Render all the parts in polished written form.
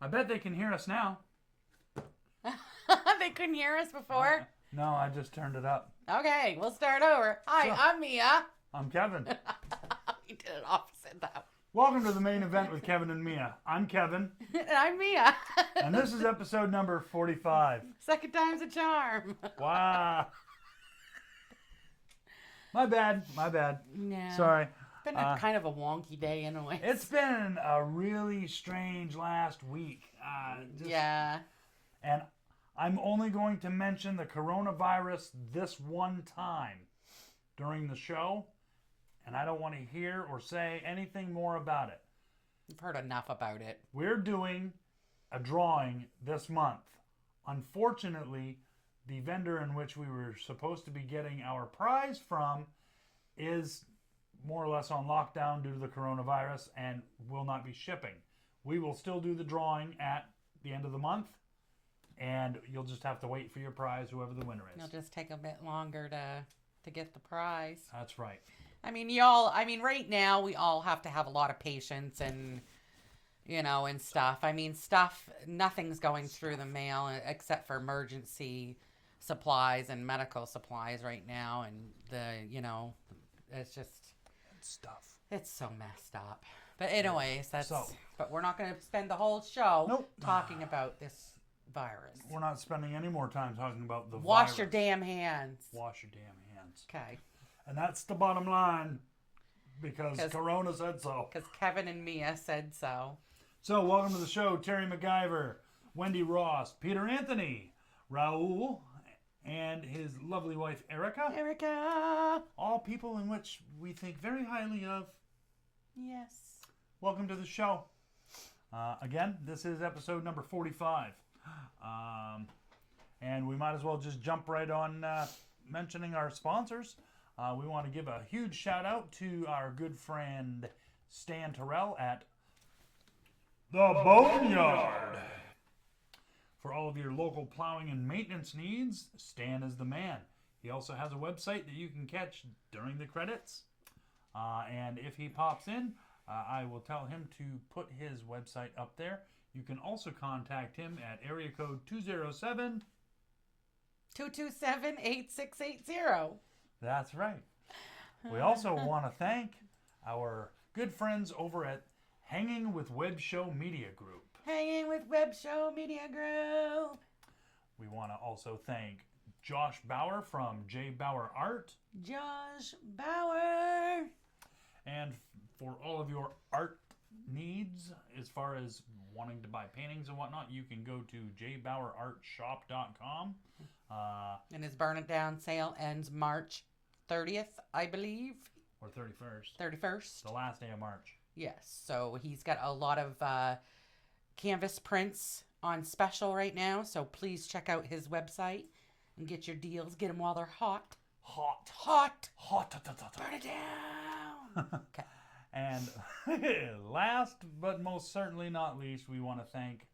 I bet they can hear us now. They couldn't hear us before? No, I just turned it up. Okay, we'll start over. Hi, I'm Mia. I'm Kevin. We did it opposite though. Welcome to the main event with Kevin and Mia. I'm Kevin. And I'm Mia. And this is episode number 45. Second time's a charm. Wow. My bad. Yeah. Sorry. It's been kind of a wonky day anyway. It's been a really strange last week. Yeah. And I'm only going to mention the coronavirus this one time during the show. And I don't want to hear or say anything more about it. You've heard enough about it. We're doing a drawing this month. Unfortunately, the vendor in which we were supposed to be getting our prize from is more or less on lockdown due to the coronavirus and will not be shipping. We will still do the drawing at the end of the month, and you'll just have to wait for your prize, whoever the winner is. It'll just take a bit longer to get the prize. That's right. I mean, right now we all have to have a lot of patience and, and stuff. I mean, nothing's going through the mail except for emergency supplies and medical supplies right now. And it's just Stuff. It's so messed up. But anyways, but we're not going to spend the whole show talking about this virus. We're not spending any more time talking about the virus. Wash your damn hands. Wash your damn hands. Okay. And that's the bottom line because Corona said so. Because Kevin and Mia said so. So, welcome to the show, Terry MacGyver, Wendy Ross, Peter Anthony, Raul, and his lovely wife, Erica. Erica! All people in which we think very highly of. Yes. Welcome to the show. Again, this is episode number 45. And we might as well just jump right on mentioning our sponsors. We want to give a huge shout out to our good friend Stan Terrell at The Boneyard. For all of your local plowing and maintenance needs, Stan is the man. He also has a website that you can catch during the credits. And if he pops in, I will tell him to put his website up there. You can also contact him at area code 207 227-8680. That's right. We also want to thank our good friends over at Hangin with Web Show Media Group. Hanging with Web Show Media Group. We want to also thank Josh Bauer from J Bauer Art. Josh Bauer. And for all of your art needs, as far as wanting to buy paintings and whatnot, you can go to jbauerartshop.com. And his Burn It Down sale ends March 30th, I believe. Or 31st. 31st. The last day of March. Yes. So he's got a lot of canvas prints on special right now. So please check out his website and get your deals. Get them while they're hot. Hot. Burn it down. Okay. And last but most certainly not least, we want to thank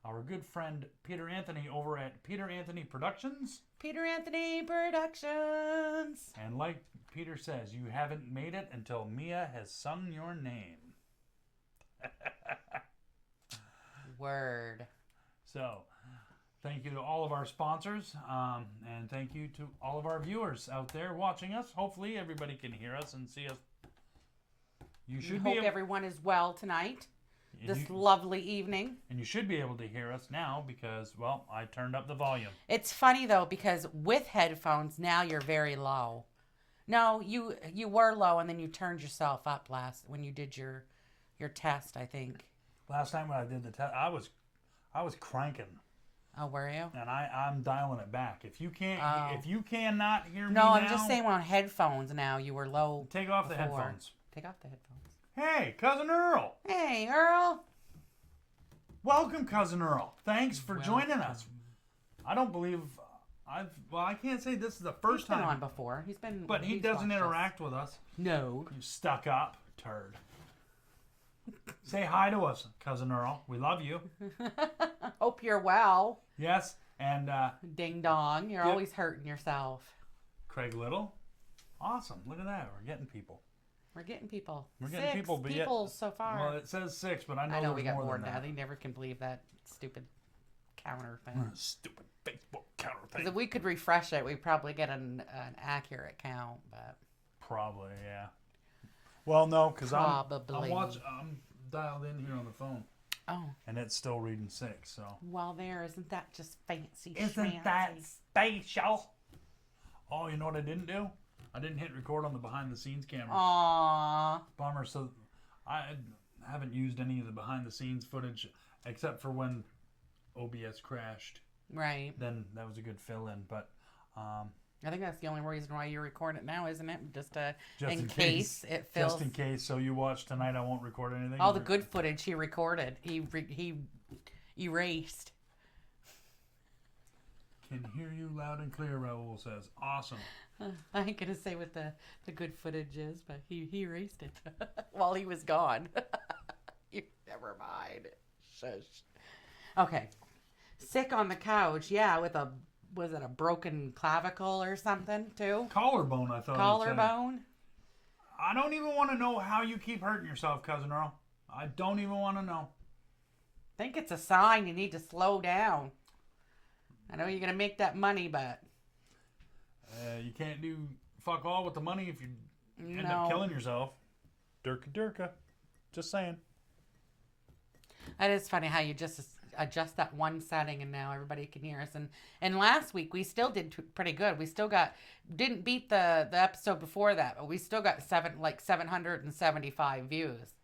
our good friend Peter Anthony over at Peter Anthony Productions. Peter Anthony Productions. And like Peter says, you haven't made it until Mia has sung your name. Word. So, Thank you to all of our sponsors, and thank you to all of our viewers out there watching us. Hopefully, everybody can hear us and see us. You should hope everyone is well tonight. This lovely evening. And you should be able to hear us now because, well, I turned up the volume. It's funny, though, because with headphones, now you're very low. No, you were low, and then you turned yourself up when you did your test, I think. Last time when I did the test, I was cranking. Oh, were you? And I'm dialing it back. If you cannot hear me no, now, I'm just saying on headphones now you were low. Take off before. the headphones. Take off the headphones. Hey, Cousin Earl. Hey, Earl. Welcome, Cousin Earl. Thanks for joining us. I don't believe I can't say this is the first time. He's been on before. But he doesn't interact with us. No. You stuck up turd. Say hi to us, Cousin Earl. We love you. Hope you're well. Yes, and ding dong. You're always hurting yourself. Craig Little. Awesome. Look at that. We're getting people. We're getting people. We're getting people, but people so far. Well, it says 6, but I know we got more than that. that. They never can believe that stupid counter thing. Stupid Facebook counter thing. Because if we could refresh it, we'd probably get an accurate count, but probably, yeah. Well, no, because I'm dialed in here on the phone. Oh. And it's still reading 6, so. Well, isn't that just fancy? Isn't that spatial? Oh, you know what I didn't do? I didn't hit record on the behind-the-scenes camera. Aww. Bummer. So I haven't used any of the behind-the-scenes footage except for when OBS crashed. Right. Then that was a good fill-in, but I think that's the only reason why you record it now, isn't it? Just in case it fills. Just in case. So you watch tonight, I won't record anything. All the good footage he recorded, he erased. Can hear you loud and clear, Raul says. Awesome. I ain't gonna say what the good footage is, but he erased it while he was gone. Never mind. Shush. Okay. Sick on the couch, yeah, with was it a broken clavicle or something too? Collarbone, I thought. Collarbone? I don't even want to know how you keep hurting yourself, Cousin Earl. I don't even want to know. I think it's a sign you need to slow down. I know you're going to make that money, but... you can't do fuck all with the money if you end up killing yourself. Durka durka. Just saying. That is funny how you just adjust that one setting and now everybody can hear us. And last week we still did pretty good. We still didn't beat the episode before that, but we still got 775 views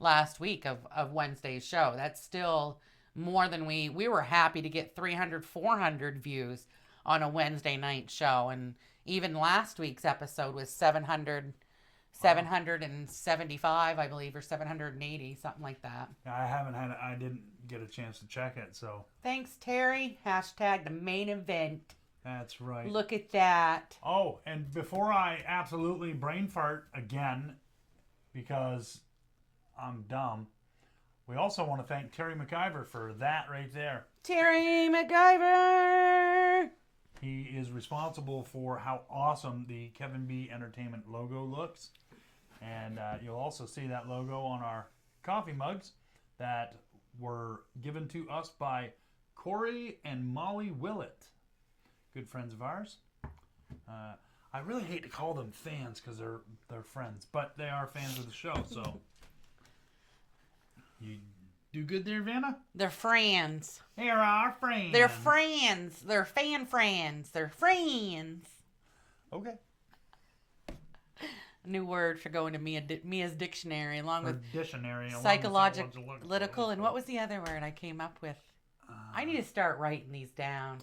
last week of Wednesday's show. That's still more than we were happy to get 300, 400 views on a Wednesday night show. And even last week's episode was 775, I believe, or 780, something like that. I didn't get a chance to check it, so. Thanks, Terry. Hashtag the main event. That's right. Look at that. Oh, and before I absolutely brain fart again, because I'm dumb, we also want to thank Terry McIver for that right there. Terry McIver! He is responsible for how awesome the Kevin B Entertainment logo looks. And you'll also see that logo on our coffee mugs that were given to us by Corey and Molly Willett. Good friends of ours. I really hate to call them fans because they're friends, but they are fans of the show, so... You do good there, Vanna? They're friends. They're our friends. They're friends. They're fan friends. They're friends. Okay. New word for going to Mia's dictionary along with dictionary, psychological, and what was the other word I came up with? I need to start writing these down.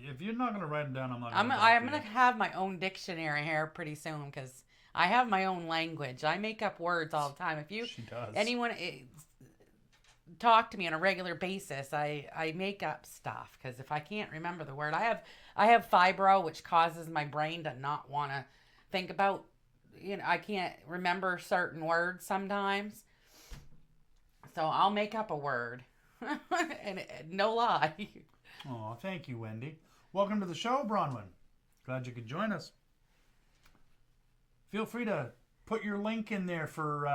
If you're not going to write them down, I'm not going to. I'm going to have my own dictionary here pretty soon because I have my own language. I make up words all the time. If you, anyone talk to me on a regular basis, I make up stuff because if I can't remember the word, I have fibro, which causes my brain to not want to think about. I can't remember certain words sometimes, so I'll make up a word, and no lie. Oh, thank you, Wendy. Welcome to the show, Bronwyn. Glad you could join us. Feel free to put your link in there for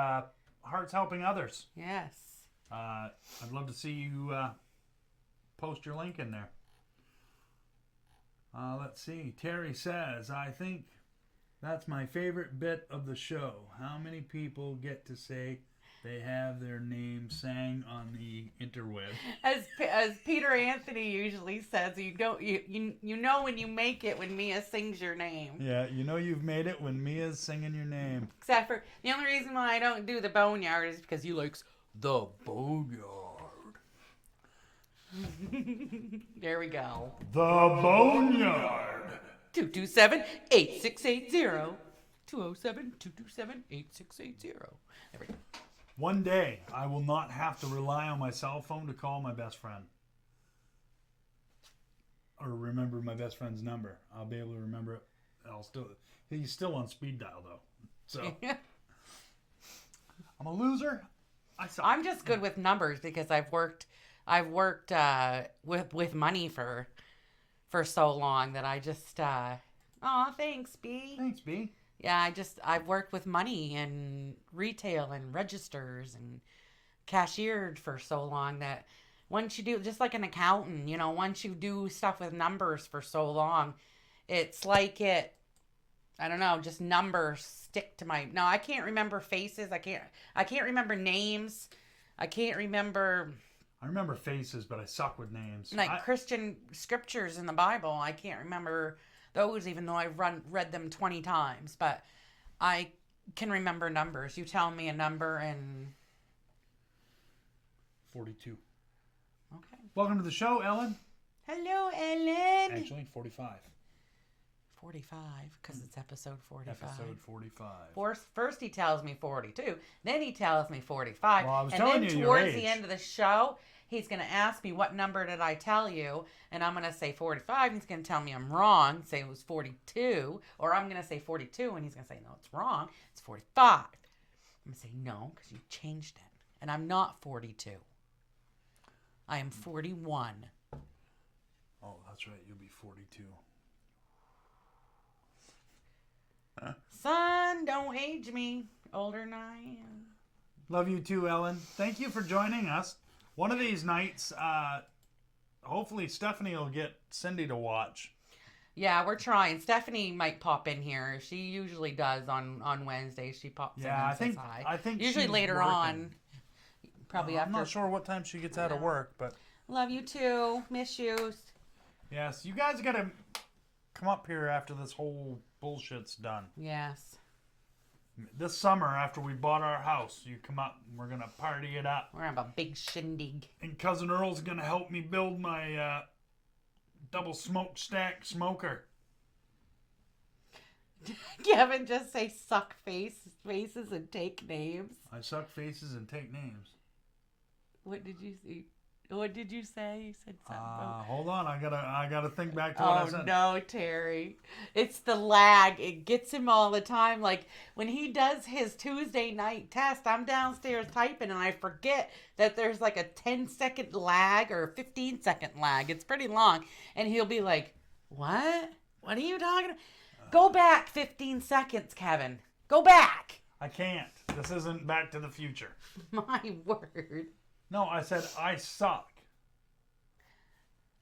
Hearts Helping Others. Yes. I'd love to see you post your link in there. Let's see. Terry says, I think that's my favorite bit of the show. How many people get to say they have their name sang on the interweb? As Peter Anthony usually says, you know when you make it when Mia sings your name. Yeah, you know you've made it when Mia's singing your name. Except for the only reason why I don't do the boneyard is because he likes the boneyard. There we go. The boneyard. 227-8680. 207-227-8680. There we go. One day, I will not have to rely on my cell phone to call my best friend. Or remember my best friend's number. I'll be able to remember it. He's still on speed dial, though. So, I'm a loser. I'm just good with numbers because I've worked with money for so long that I just thanks B. Thanks B. Yeah, I've worked with money and retail and registers and cashiered for so long that once you do, just like an accountant, once you do stuff with numbers for so long, it's like I don't know, just numbers stick to no, I can't remember faces. I can't remember names. I remember faces, but I suck with names. Like Christian scriptures in the Bible, I can't remember those, even though I've read them 20 times. But I can remember numbers. You tell me a number and... 42. Okay. Welcome to the show, Ellen. Hello, Ellen. Actually, 45. 45, because it's episode 45. Episode 45. First he tells me 42, then he tells me 45. Well, I was and telling then you towards your age. the end of the show, he's going to ask me, what number did I tell you? And I'm going to say 45. He's going to tell me I'm wrong, say it was 42. Or I'm going to say 42, and he's going to say, no, it's wrong. It's 45. I'm going to say, no, because you changed it. And I'm not 42. I am 41. Oh, that's right. You'll be 42. Son, don't age me. Older than I am. Love you too, Ellen. Thank you for joining us. One of these nights, hopefully Stephanie will get Cindy to watch. Yeah, we're trying. Stephanie might pop in here. She usually does on Wednesdays. She pops in and says hi. I think usually she's later working. on. Probably after. I'm not sure what time she gets out of work, but... Love you too. Miss you. Yes, you guys got to come up here after this whole bullshit's done. Yes. This summer, after we bought our house, you come up and we're going to party it up. We're going to have a big shindig. And Cousin Earl's going to help me build my double smokestack smoker. Kevin, just say suck faces and take names. I suck faces and take names. What did you see? What did you say? You said something about... Hold on, I gotta think back to what I said. Oh no, Terry. It's the lag. It gets him all the time. Like when he does his Tuesday night test, I'm downstairs typing and I forget that there's like a 10-second lag or a 15-second lag. It's pretty long. And he'll be like, what? What are you talking about? Go back 15 seconds, Kevin. Go back. I can't. This isn't Back to the Future. My word. No, I said I suck.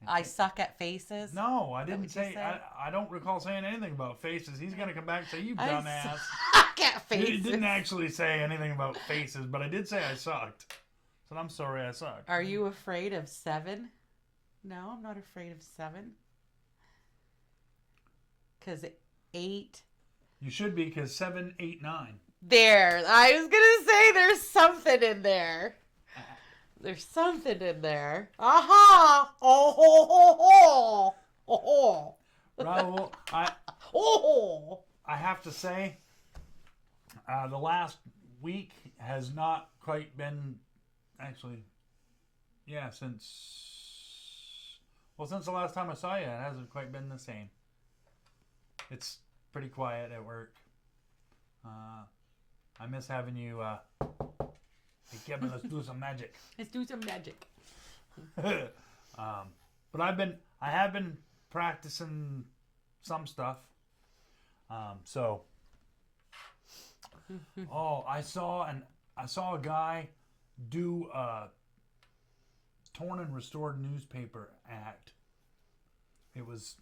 I suck at faces? No, I didn't say. say? I don't recall saying anything about faces. He's going to come back and say, you dumbass. Suck at faces. He didn't actually say anything about faces, but I did say I sucked. So I'm sorry I sucked. Are you afraid of 7? No, I'm not afraid of 7. Because 8. You should be, because 7, 8, 9. There. I was going to say there's something in there. There's something in there. Aha! Oh, ho, ho, ho. Oh, ho. Raul, I have to say, the last week has not quite been, actually, yeah, since the last time I saw you, it hasn't quite been the same. It's pretty quiet at work. I miss having you, hey Kevin, let's do some magic. Let's do some magic. But I have been practicing some stuff. So, I saw a guy do a torn and restored newspaper act. It was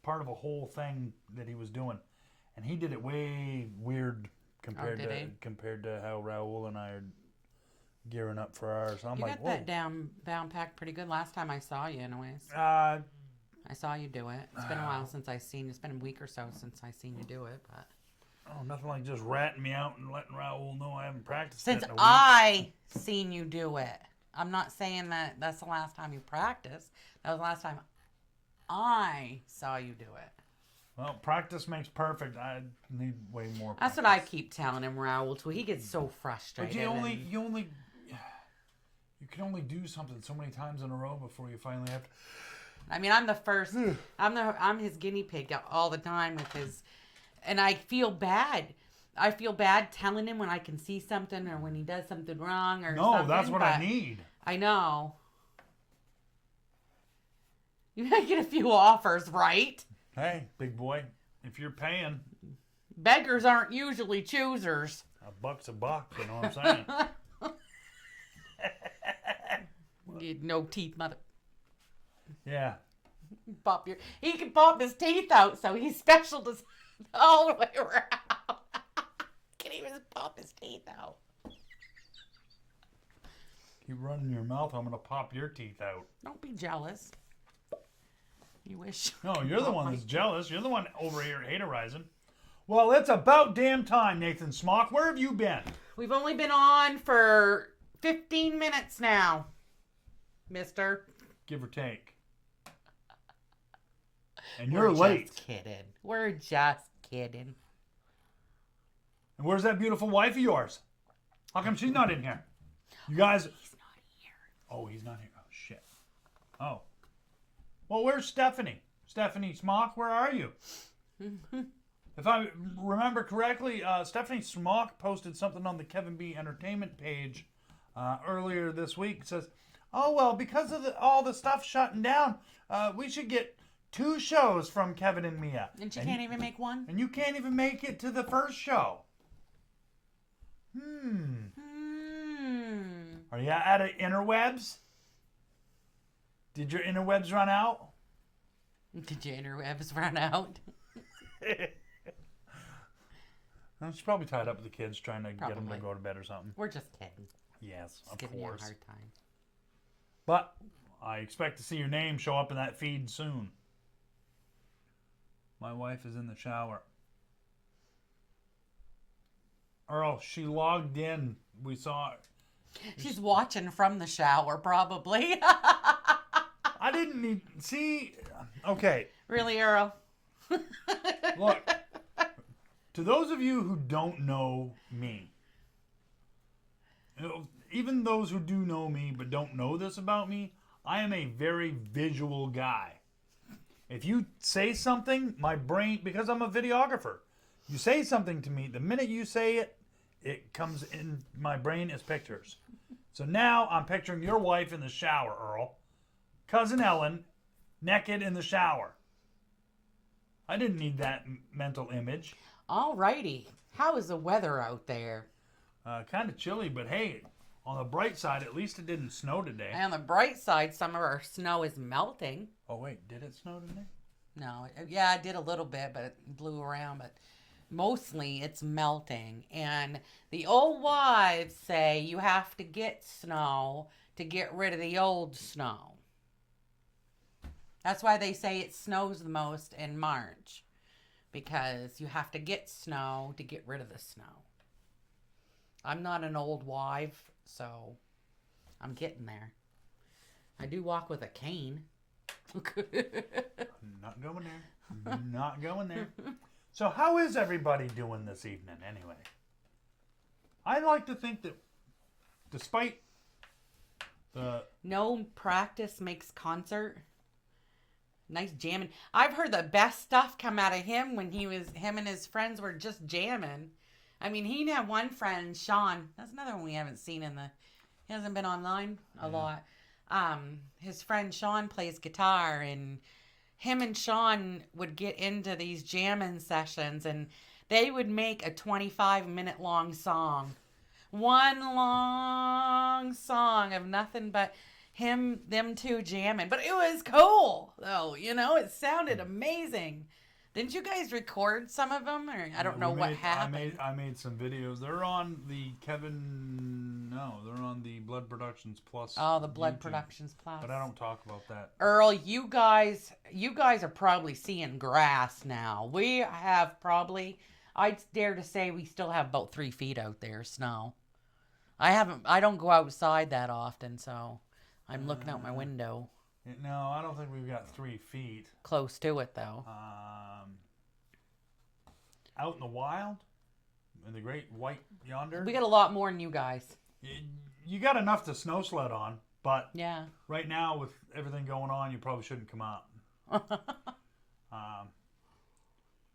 part of a whole thing that he was doing, and he did it way weird compared to how Raul and I are gearing up for ours. I'm you like, got that down packed pretty good last time I saw you, anyways. whoa. I saw you do it. It's been a while since I seen. It's been a week or so since I seen you do it, but. Oh, nothing like just ratting me out and letting Raul know I haven't practiced Since it in a week. I seen you do it. I'm not saying that that's the last time you practiced. That was the last time I saw you do it. Well, practice makes perfect. I need way more practice. That's what I keep telling him, Raul, too. He gets so frustrated. But you can only do something so many times in a row before you finally have to. I mean, I'm the first. I'm his guinea pig all the time with his, and I feel bad. I feel bad telling him when I can see something or when he does something wrong or something. No, that's what I need. I know. You might get a few offers, right? Hey, big boy, if you're paying. Beggars aren't usually choosers. A buck's a buck, you know what I'm saying? You no teeth, mother. Yeah. He can pop his teeth out, so he's special to all the way around. Can't even pop his teeth out. Keep running your mouth, I'm gonna pop your teeth out. Don't be jealous. You wish. No, you're the one that's jealous. You're the one over here haterizing. Well, it's about damn time, Nathan Smock. Where have you been? We've only been on for 15 minutes now, mister. Give or take. And you're late. Just kidding. We're just kidding. And where's that beautiful wife of yours? How come she's not in here? You guys... He's not here. Oh, he's not here. Oh, shit. Oh. Well, where's Stephanie? Stephanie Smock, where are you? If I remember correctly, Stephanie Smock posted something on the Kevin B Entertainment page earlier this week. It says, oh, well, because of all the stuff shutting down, we should get 2 shows from Kevin and Mia. And she can't even make one? And you can't even make it to the first show. Are you out of interwebs? Did your interwebs run out? Did your interwebs run out? Well, she's probably tied up with the kids trying to get them to go to bed or something. We're just kidding. Yes, Just of giving you a course. hard time. But I expect to see your name show up in that feed soon. My wife is in the shower. Earl, she logged in. We saw her. She's watching from the shower, probably. I didn't need... See... Okay. Really, Earl? Look. To those of you who don't know me, even those who do know me but don't know this about me, I am a very visual guy. If you say something, my brain... Because I'm a videographer. You say something to me, the minute you say it, it comes in my brain as pictures. So now I'm picturing your wife in the shower, Earl. Cousin Ellen, naked in the shower. I didn't need that mental image. Alrighty. How is the weather out there? Kind of chilly, but hey, on the bright side, at least it didn't snow today. And on the bright side, some of our snow is melting. Oh, wait, did it snow today? No, yeah, it did a little bit, but it blew around, but mostly it's melting. And the old wives say you have to get snow to get rid of the old snow. That's why they say it snows the most in March, because you have to get snow to get rid of the snow. I'm not an old wife, so I'm getting there. I do walk with a cane. Not going there. Not going there. So how is everybody doing this evening anyway? I like to think that despite the... No practice makes concert. Nice jamming. I've heard the best stuff come out of him when him and his friends were just jamming. I mean, he had one friend, Sean. That's another one we haven't seen he hasn't been online a lot. His friend Sean plays guitar, and him and Sean would get into these jamming sessions, and they would make a 25-minute long song. One long song of nothing but them two jamming. But it was cool, though. You know, it sounded amazing. Didn't you guys record some of them? Or I don't know what happened. I made some videos. They're on the they're on the Blood Productions Plus. Oh, the Blood YouTube, Productions Plus. But I don't talk about that. Earl, you guys are probably seeing grass now. We have probably, I'd dare to say we still have about 3 feet out there, snow. I don't go outside that often, so I'm looking out my window. No, I don't think we've got 3 feet. Close to it, though. Out in the wild, in the great white yonder. We got a lot more than you guys. You got enough to snow sled on, but yeah, right now with everything going on, you probably shouldn't come out.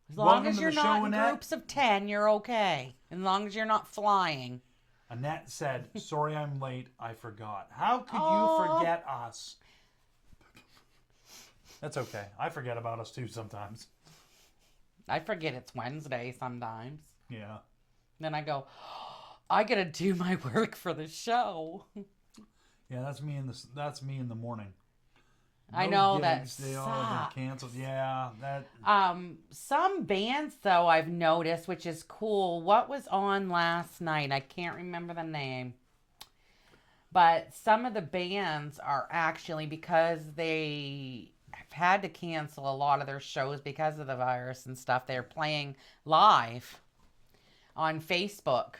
As long as you're not in groups of 10, you're okay. As long as you're not flying. Annette said, "Sorry I'm late. I forgot." How could you forget us? That's okay. I forget about us too sometimes. I forget it's Wednesday sometimes. Yeah. Then I go, I gotta do my work for the show. Yeah, that's me in the morning. I know gigs, that they all have been canceled. Yeah, that. Some bands though I've noticed, which is cool. What was on last night? I can't remember the name. But some of the bands are actually, because they have had to cancel a lot of their shows because of the virus and stuff, they're playing live on Facebook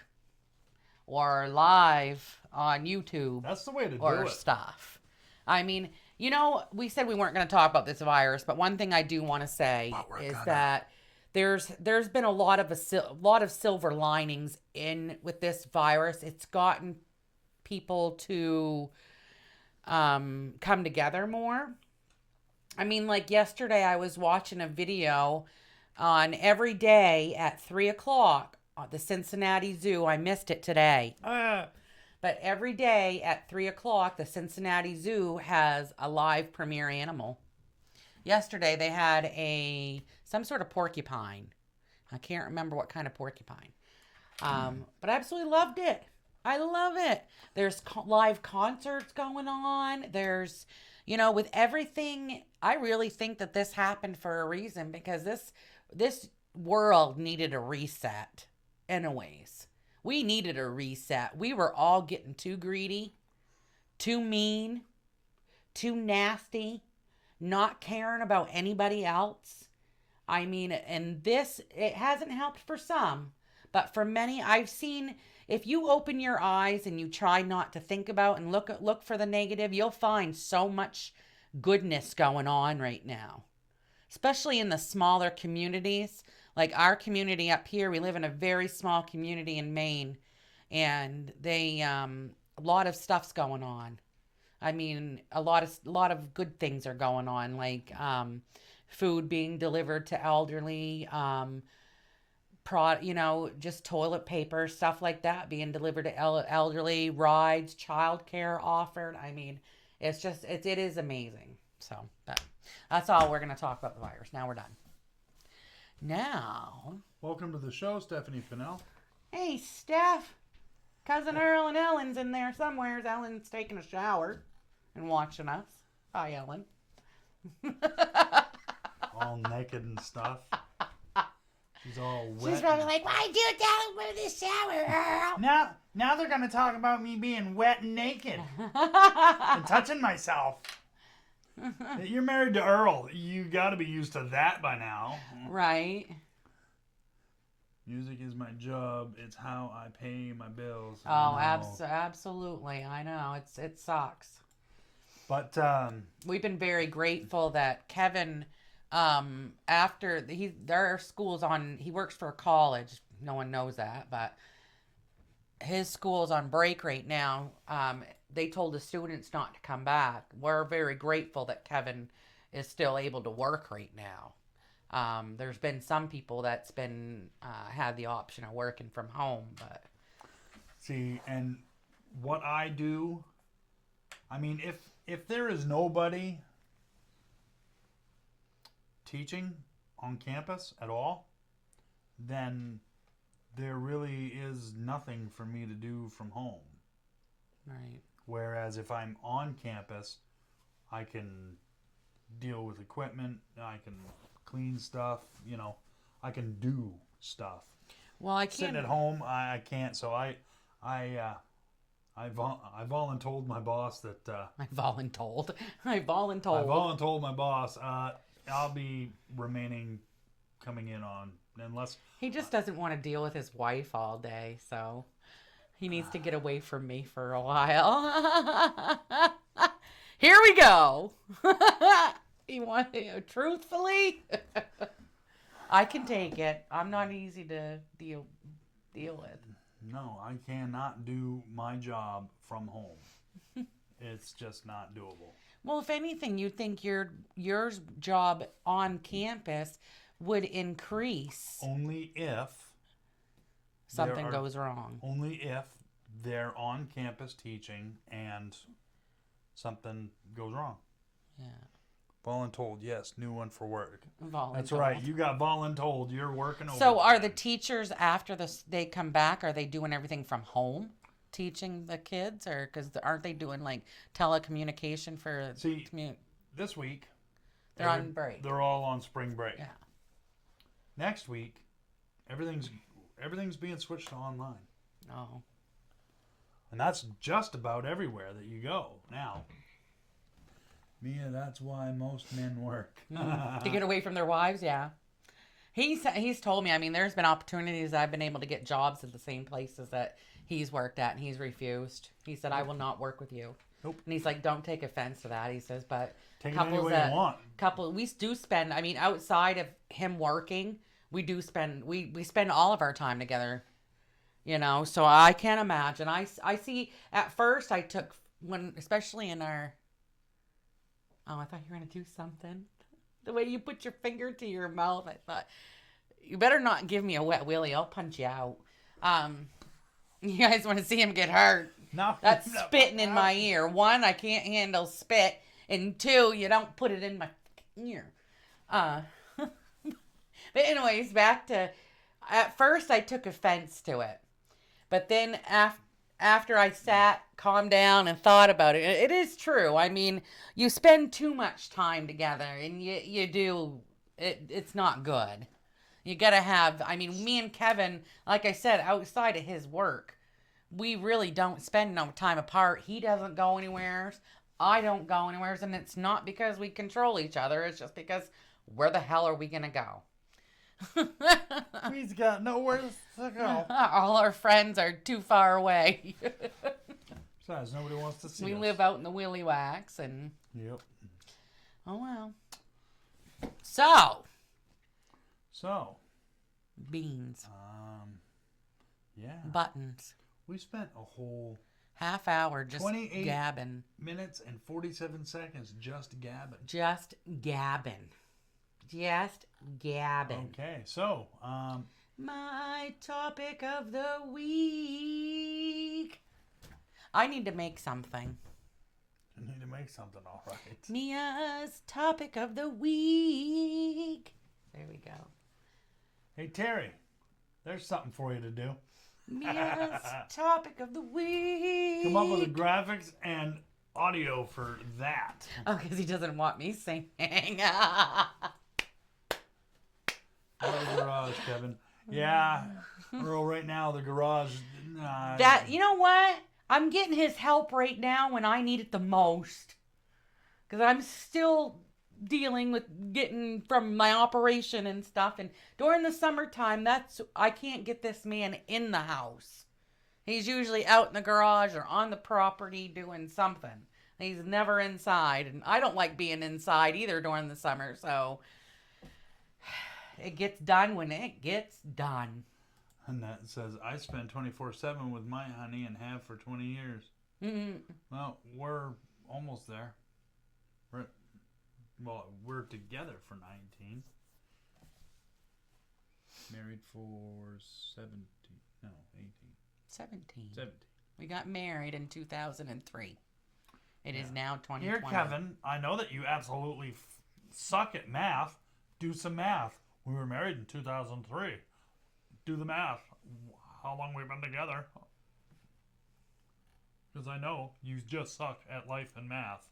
or live on YouTube. That's the way to do it. Or stuff. I mean, you know, we said we weren't going to talk about this virus, but one thing I do want to say is that there's been a lot of silver linings with this virus. It's gotten people to come together more. I mean, like yesterday I was watching a video on every day at 3 o'clock at the Cincinnati Zoo. I missed it today. But every day at 3 o'clock, the Cincinnati Zoo has a live premiere animal. Yesterday they had some sort of porcupine. I can't remember what kind of porcupine. But I absolutely loved it. I love it. There's live concerts going on. There's, you know, with everything, I really think that this happened for a reason, because this world needed a reset anyways. We needed a reset. We were all getting too greedy, too mean, too nasty, not caring about anybody else. I mean, and it hasn't helped for some, but for many, I've seen, if you open your eyes and you try not to think about and look for the negative, you'll find so much goodness going on right now, especially in the smaller communities. Like our community up here, we live in a very small community in Maine, and a lot of stuff's going on. I mean, a lot of good things are going on, like food being delivered to elderly, just toilet paper, stuff like that being delivered to elderly, rides, childcare offered. I mean, it is amazing. So that's all we're going to talk about the virus. Now we're done. Now, welcome to the show, Stephanie Fennell. Hey, Steph. Cousin Earl and Ellen's in there somewhere. Ellen's taking a shower and watching us. Hi, Ellen. All naked and stuff. She's all wet. She's probably like, why'd you tell me to shower, Earl? Now they're going to talk about me being wet and naked. And touching myself. You're married to Earl. You got to be used to that by now. Right. Music is my job. It's how I pay my bills. Oh, absolutely. I know. It sucks. But we've been very grateful that Kevin, after their school's on, he works for a college. No one knows that, but his school's on break right now. They told the students not to come back. We're very grateful that Kevin is still able to work right now. There's been some people that's been had the option of working from home, but see, and what I do, I mean, if there is nobody teaching on campus at all, then there really is nothing for me to do from home. Right. Whereas if I'm on campus, I can deal with equipment. I can clean stuff. You know, I can do stuff. Well, I Sitting can't. at home, I can't. So I voluntold my boss that I voluntold. I I voluntold. voluntold my boss I'll be remaining coming in on unless He just doesn't want to deal with his wife all day, so he needs to get away from me for a while. Here we go. You want truthfully? I can take it. I'm not easy to deal with. no, I cannot do my job from home. It's just not doable. Well, if anything, you'd think your job on campus would increase. Only if Something goes wrong. Only if they're on campus teaching and something goes wrong. Yeah. Voluntold, yes, new one for work. Voluntold. That's right. You got voluntold. You're working over. So are the teachers after they come back? Are they doing everything from home, teaching the kids, or because aren't they doing like telecommunication for? This week they're on break. They're all on spring break. Yeah. Next week, everything's being switched to online, Oh. and that's just about everywhere that you go now. Mia, that's why most men work. To get away from their wives, yeah. He's told me. I mean, there's been opportunities I've been able to get jobs at the same places that he's worked at, and he's refused. He said, "I will not work with you." Nope. And he's like, "Don't take offense to that." He says, "But Take it any way you want. we do spend. I mean, outside of him working, we do spend. We spend all of our time together. You know, so I can't imagine. I see. At first, I took especially in our. Oh, I thought you were going to do something. The way you put your finger to your mouth, I thought, you better not give me a wet willy. I'll punch you out. You guys want to see him get hurt. No. That's spitting in my ear. One, I can't handle spit. And two, you don't put it in my ear. But anyways, back to, at first I took offense to it. But then after I sat, calmed down, and thought about it, it is true. I mean, you spend too much time together, and you do, it's not good. You gotta have, I mean, me and Kevin, like I said, outside of his work, we really don't spend no time apart. He doesn't go anywhere. I don't go anywhere, and it's not because we control each other. It's just because where the hell are we gonna go? He's got nowhere to go. All our friends are too far away. Besides, nobody wants to see We us. live out in the willy wax, and Yep. oh well. So beans, yeah. buttons, We spent a whole half hour just 28 gabbing, minutes and 47 seconds just gabbing. just gabbing. Okay, so My topic of the week. I need to make something. you need to make something, all right. Mia's topic of the week. There we go. Hey Terry, there's something for you to do. Mia's topic of the week. Come up with the graphics and audio for that. Oh, because he doesn't want me singing. The garage, Kevin. Yeah, Earl, right now the garage. That, you know what? I'm getting his help right now when I need it the most. Because I'm still dealing with getting from my operation and stuff. And during the summertime, I can't get this man in the house. He's usually out in the garage or on the property doing something. He's never inside. And I don't like being inside either during the summer. So it gets done when it gets done. And that says, I spend 24/7 with my honey and have for 20 years. Mm-hmm. Well, we're almost there. We're together for 19. Married for 17. No, 18. 17. 17. We got married in 2003. It is now 2020. Here, Kevin, I know that you absolutely suck at math. Do some math. We were married in 2003. Do the math. How long we've been together? Because I know you just suck at life and math.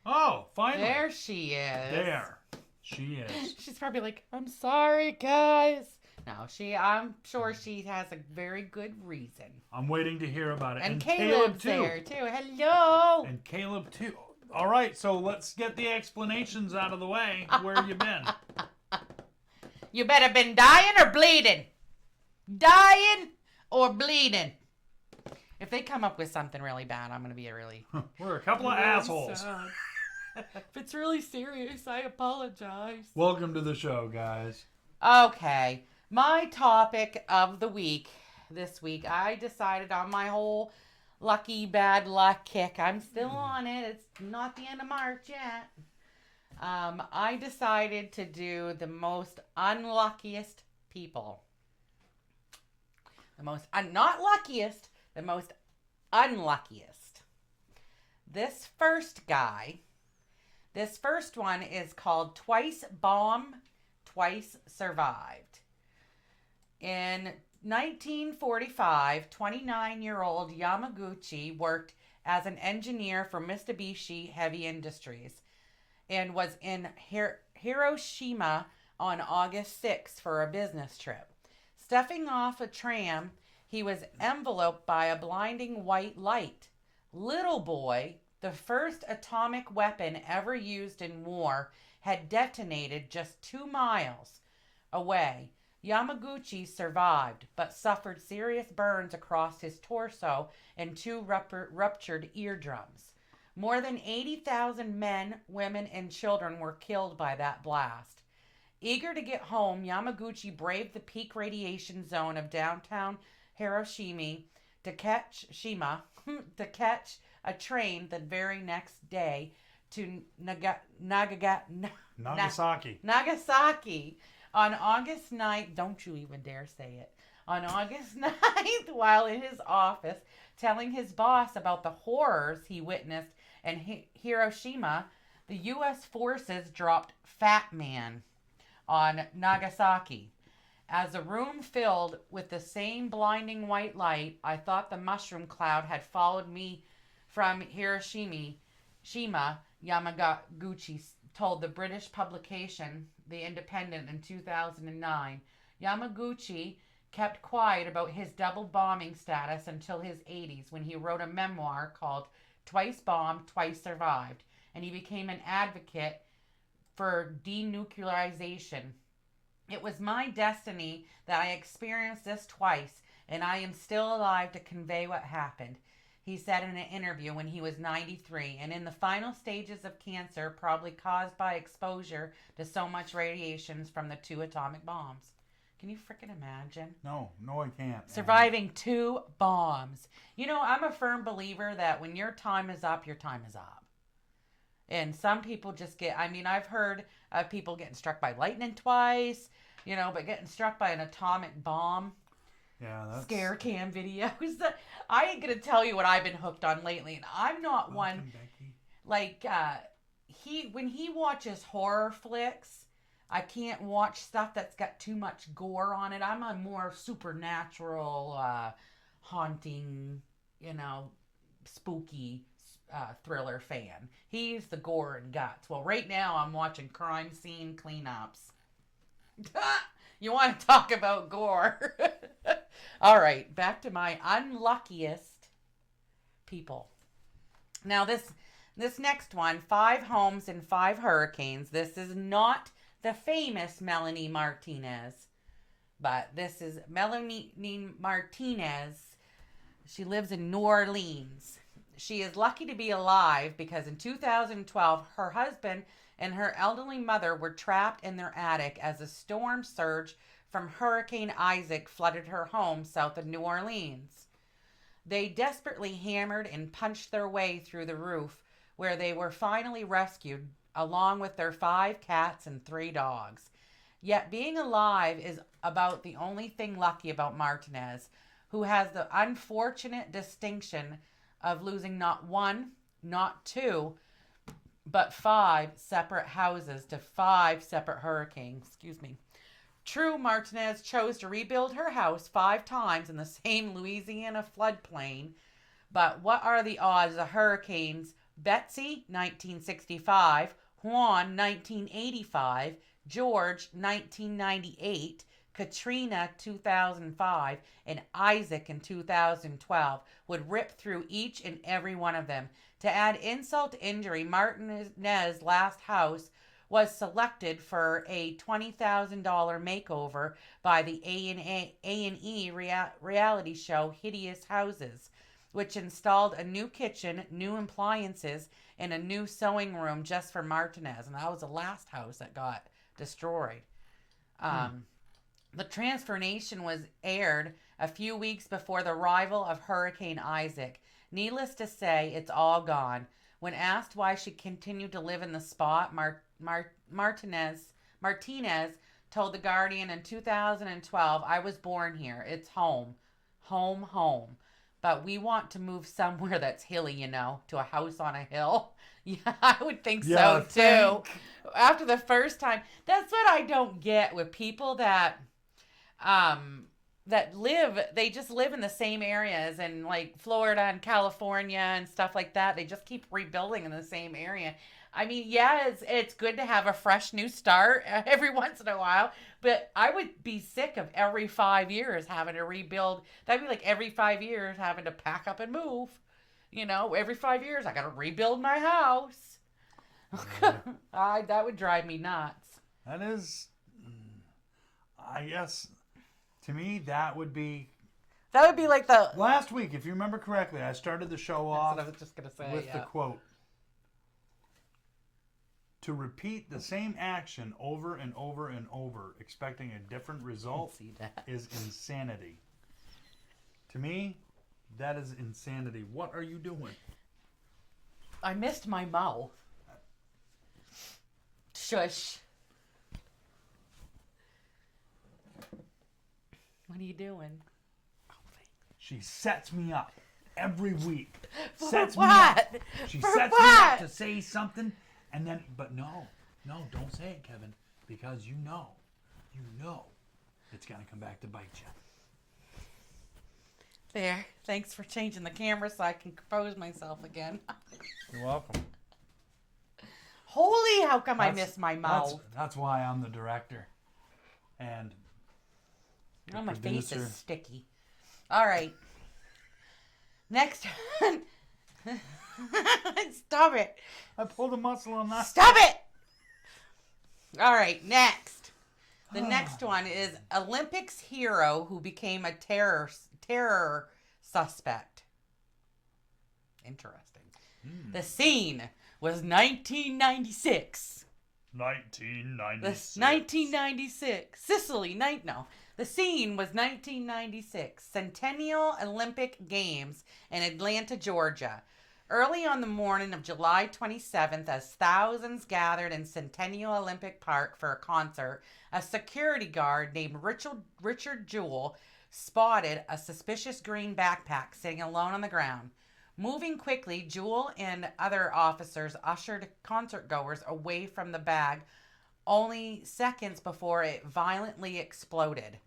Oh, finally. There she is. There. She is. She's probably like, I'm sorry, guys. No, I'm sure she has a very good reason. I'm waiting to hear about it. And Caleb Caleb's too. there too. Hello. And Caleb too. All right, so let's get the explanations out of the way. Where you been? You better been dying or bleeding. Dying or bleeding. If they come up with something really bad, I'm going to be We're a couple of assholes. sad. If it's really serious, I apologize. Welcome to the show, guys. Okay. My topic of the week this week, I decided on my whole lucky bad luck kick. I'm still on it. It's not the end of March yet. I decided to do the most unluckiest people. The most, not luckiest, the most unluckiest. This first one is called Twice Bombed, Twice Survived. In 1945, 29-year-old Yamaguchi worked as an engineer for Mitsubishi Heavy Industries and was in Hiroshima on August 6th for a business trip. Stepping off a tram, he was enveloped by a blinding white light. Little boy, the first atomic weapon ever used in war, had detonated just 2 miles away. Yamaguchi survived, but suffered serious burns across his torso and 2 ruptured eardrums. More than 80,000 men, women, and children were killed by that blast. Eager to get home, Yamaguchi braved the peak radiation zone of downtown Hiroshima to catch a train the very next day to Nagasaki. On August 9th, don't you even dare say it. On August 9th, while in his office telling his boss about the horrors he witnessed in Hiroshima, the U.S. forces dropped Fat Man on Nagasaki. As the room filled with the same blinding white light, I thought the mushroom cloud had followed me from Hiroshima. Yamaguchi told the British publication The Independent in 2009. Yamaguchi kept quiet about his double bombing status until his 80s when he wrote a memoir called Twice Bombed, Twice Survived, and he became an advocate for denuclearization. It was my destiny that I experienced this twice, and I am still alive to convey what happened, he said in an interview when he was 93, and in the final stages of cancer, probably caused by exposure to so much radiation from the 2 atomic bombs. Can you freaking imagine? No, I can't. Surviving 2 bombs. You know, I'm a firm believer that when your time is up, your time is up. And some people just I've heard of people getting struck by lightning twice, but getting struck by an atomic bomb. Yeah, that's... Scare cam videos. I ain't going to tell you what I've been hooked on lately. And I'm not one, like, when he watches horror flicks, I can't watch stuff that's got too much gore on it. I'm a more supernatural, haunting, spooky thriller fan. He's the gore and guts. Well, right now I'm watching crime scene cleanups. You want to talk about gore? All right, back to my unluckiest people. Now this next one, 5 homes and 5 hurricanes. This is not the famous Melanie Martinez, but this is Melanie Martinez. She lives in New Orleans. She is lucky to be alive because in 2012, her husband and her elderly mother were trapped in their attic as a storm surge from Hurricane Isaac flooded her home south of New Orleans. They desperately hammered and punched their way through the roof, where they were finally rescued along with their 5 cats and 3 dogs. Yet being alive is about the only thing lucky about Martinez, who has the unfortunate distinction of losing not 1, not 2, but 5 separate houses to 5 separate hurricanes. True, Martinez chose to rebuild her house 5 times in the same Louisiana floodplain. But what are the odds of hurricanes Betsy, 1965, Juan, 1985, George, 1998, Katrina, 2005, and Isaac in 2012 would rip through each and every one of them? To add insult to injury, Martinez's last house was selected for a $20,000 makeover by the A&E reality show Hideous Houses, which installed a new kitchen, new appliances, and a new sewing room just for Martinez. And that was the last house that got destroyed. The transformation was aired a few weeks before the arrival of Hurricane Isaac. Needless to say, it's all gone. When asked why she continued to live in the spot, Martinez told The Guardian in 2012, "I was born here. It's home. Home, home. But we want to move somewhere that's hilly, to a house on a hill." Yeah, I would think so too. After the first time, that's what I don't get with people that they just live in the same areas, and like Florida and California and stuff like that. They just keep rebuilding in the same area. I mean, yeah, it's good to have a fresh new start every once in a while, but I would be sick of every 5 years having to rebuild. That'd be like every 5 years having to pack up and move. Every 5 years I got to rebuild my house. That would drive me nuts. That is, I guess, to me, that would be like the last week, if you remember correctly. I started the show off what I was just gonna say, with the quote: "To repeat the same action over and over and over, expecting a different result, is insanity." To me, that is insanity. What are you doing? I missed my mouth. Shush. What are you doing? She sets me up every week. For sets what? Me up. She For sets what? me up to say something, and then, but no, don't say it, Kevin, because you know, it's gonna come back to bite you. There. Thanks for changing the camera so I can compose myself again. You're welcome. Holy, how come I missed my mouth? That's why I'm the director. And my face is sticky. All right. Next one. Stop it. I pulled a muscle on that. Stop it. All right, next. The next one is Olympics hero who became a terror suspect. Interesting. The scene was 1996. 1996. Sicily. The scene was 1996. Centennial Olympic Games in Atlanta, Georgia. Early on the morning of July 27th, as thousands gathered in Centennial Olympic Park for a concert, a security guard named Richard Jewell spotted a suspicious green backpack sitting alone on the ground. Moving quickly, Jewell and other officers ushered concertgoers away from the bag only seconds before it violently exploded.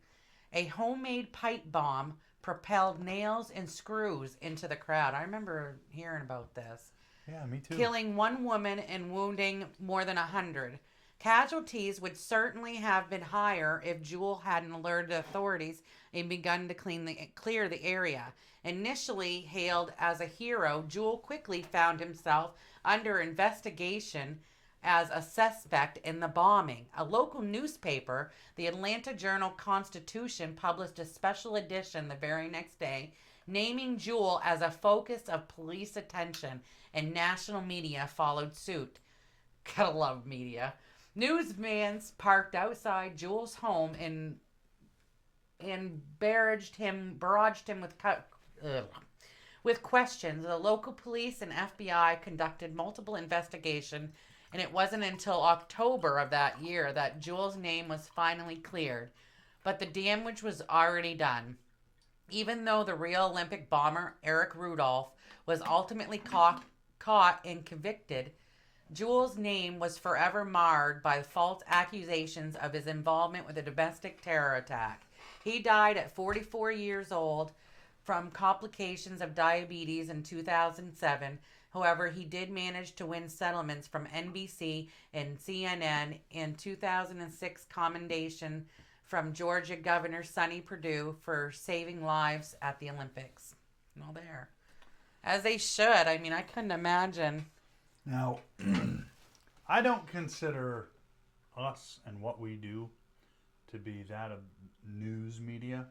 A homemade pipe bomb propelled nails and screws into the crowd. I remember hearing about this. Yeah, me too. Killing one woman and wounding more than 100. Casualties would certainly have been higher if Jewell hadn't alerted authorities and begun to clear the area. Initially hailed as a hero, Jewell quickly found himself under investigation as a suspect in the bombing. A local newspaper, the Atlanta Journal-Constitution, published a special edition the very next day, naming Jewell as a focus of police attention, and national media followed suit. Gotta love media. Newsvans parked outside Jewell's home and barraged him with questions. The local police and FBI conducted multiple investigations, and it wasn't until October of that year that Jewell's name was finally cleared. But the damage was already done. Even though the real Olympic bomber, Eric Rudolph, was ultimately caught and convicted, Jules' name was forever marred by false accusations of his involvement with a domestic terror attack. He died at 44 years old from complications of diabetes in 2007. However, he did manage to win settlements from NBC and CNN in 2006 commendation from Georgia Governor Sonny Perdue for saving lives at the Olympics. Well, there. As they should. I mean, I couldn't imagine. Now, I don't consider us and what we do to be that of news media.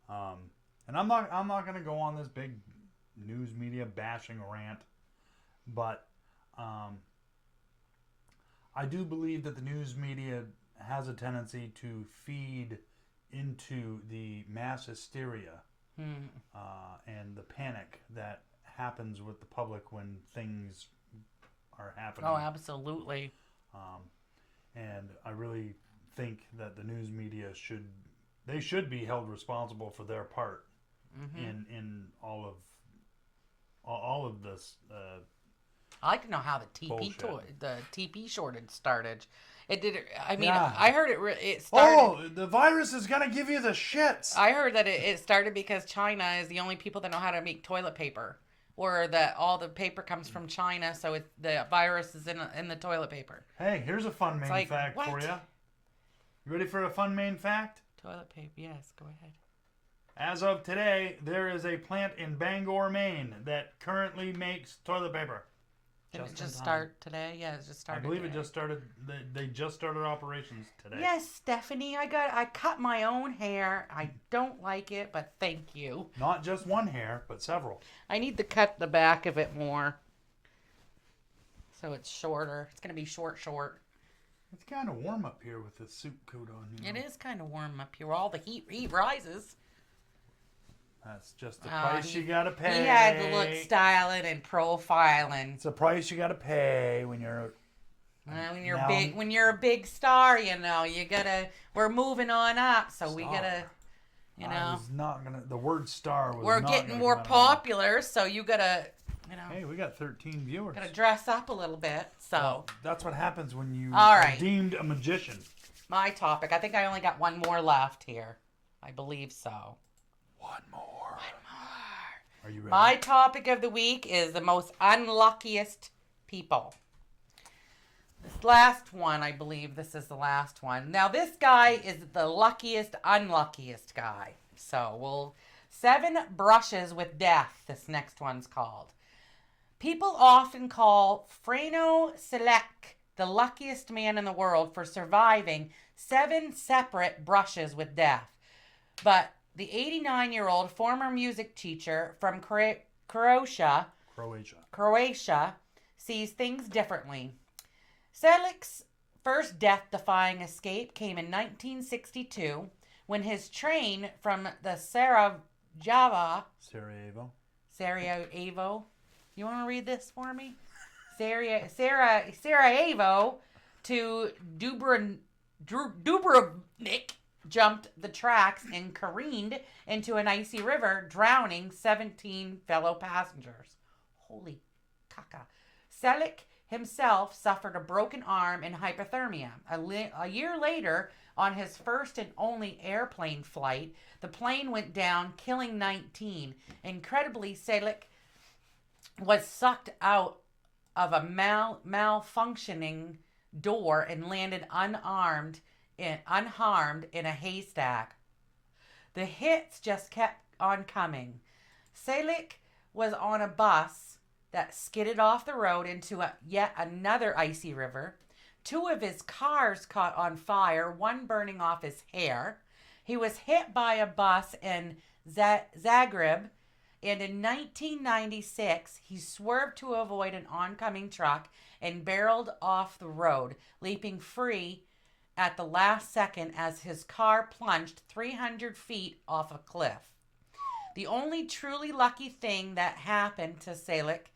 And I'm not going to go on this big news media bashing rant, but I do believe that the news media has a tendency to feed into the mass hysteria and the panic that happens with the public when things are happening. Oh, absolutely. And I really think that the news media should be held responsible for their part in all of this. I'd like to know how the bullshit. the TP shortage started. It did. I mean, Yeah. I heard it started. Oh, the virus is gonna give you the shits. I heard that it started because China is the only people that know how to make toilet paper, or that all the paper comes from China, so the virus is in the toilet paper. Hey, here's a fun Maine fact what? for you. You ready for a fun Maine fact? Toilet paper, yes. Go ahead. As of today, there is a plant in Bangor, Maine that currently makes toilet paper. Did it just start today? Yeah, it just started. I believe today. it just started. They just started operations today. Yes, Stephanie. I cut my own hair. I don't like it, but thank you. Not just one hair, but several. I need to cut the back of it more, so it's shorter. It's gonna be short. It's kind of warm up here with this suit coat on. You know? It is kind of warm up here. All the heat rises. That's just the price you gotta pay. He had to look styling and profiling. It's a price you gotta pay when you're when you're a big star, you know, we're moving on up, so we gotta, you know. I was not gonna. The word star was. We're not getting gonna more come out. popular, so you gotta, you know. Hey, we got 13 viewers. Gotta dress up a little bit. So well, that's what happens when you All are right. deemed a magician. My topic. I think I only got one more left here. I believe so. One more. Are you ready? My topic of the week is the most unluckiest people. This last one, I believe this is the last one. Now, this guy is the unluckiest guy. So, 7 brushes with death, this next one's called. People often call Frano Selek the luckiest man in the world for surviving 7 separate brushes with death. But the 89-year-old former music teacher from Croatia sees things differently. Selek's first death-defying escape came in 1962 when his train from the Sarajevo. You want to read this for me? Sarajevo to Dubrovnik jumped the tracks and careened into an icy river, drowning 17 fellow passengers. Holy caca. Selek himself suffered a broken arm and hypothermia. A year later, on his first and only airplane flight, the plane went down, killing 19. Incredibly, Selek was sucked out of a malfunctioning door and landed unharmed in a haystack. The hits just kept on coming. Selek was on a bus that skidded off the road into yet another icy river. 2 of his cars caught on fire, one burning off his hair. He was hit by a bus in Zagreb, and in 1996, he swerved to avoid an oncoming truck and barreled off the road, leaping free at the last second as his car plunged 300 feet off a cliff. The only truly lucky thing that happened to Selek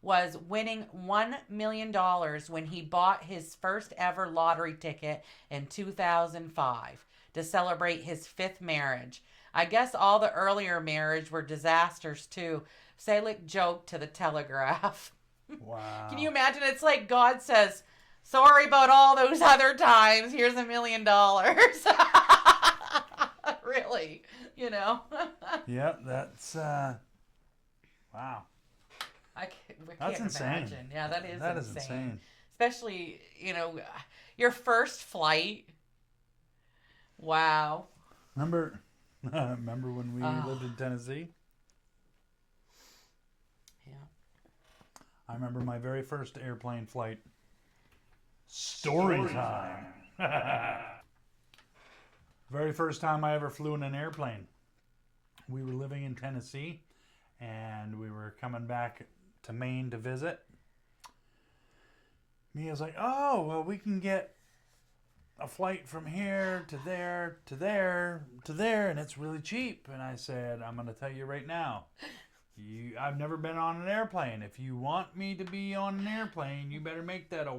was winning $1 million when he bought his first ever lottery ticket in 2005 to celebrate his 5th marriage. I guess all the earlier marriages were disasters too. Selek joked to the Telegraph. Wow. Can you imagine? It's like God says, sorry about all those other times. Here's $1 million. Really, you know? Yep, that's wow. We That's can't insane. imagine. Yeah, that is insane. Especially, you know, your first flight. Wow. Remember when we lived in Tennessee? Yeah. I remember my very first airplane flight. Story time. Very first time I ever flew in an airplane. We were living in Tennessee, and we were coming back to Maine to visit. Mia's like, oh, well, we can get a flight from here to there, to there, to there, and it's really cheap. And I said, I'm going to tell you right now, I've never been on an airplane. If you want me to be on an airplane, you better make that a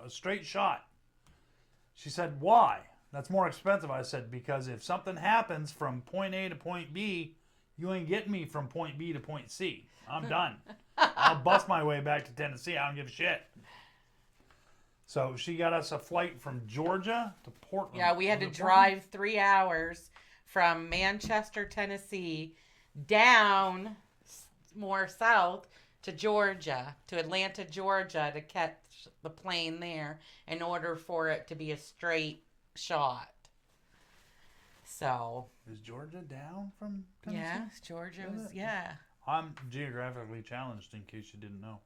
straight shot. She said, why? That's more expensive. I said, because if something happens from point A to point B, you ain't getting me from point B to point C. I'm done. I'll bust my way back to Tennessee. I don't give a shit. So she got us a flight from Georgia to Portland. Yeah, we had to drive 3 hours from Manchester, Tennessee, down more south to Georgia, to Atlanta, Georgia, to catch the plane there in order for it to be a straight shot. So is Georgia down from Tennessee? Yeah, Georgia was, yeah. I'm geographically challenged, in case you didn't know.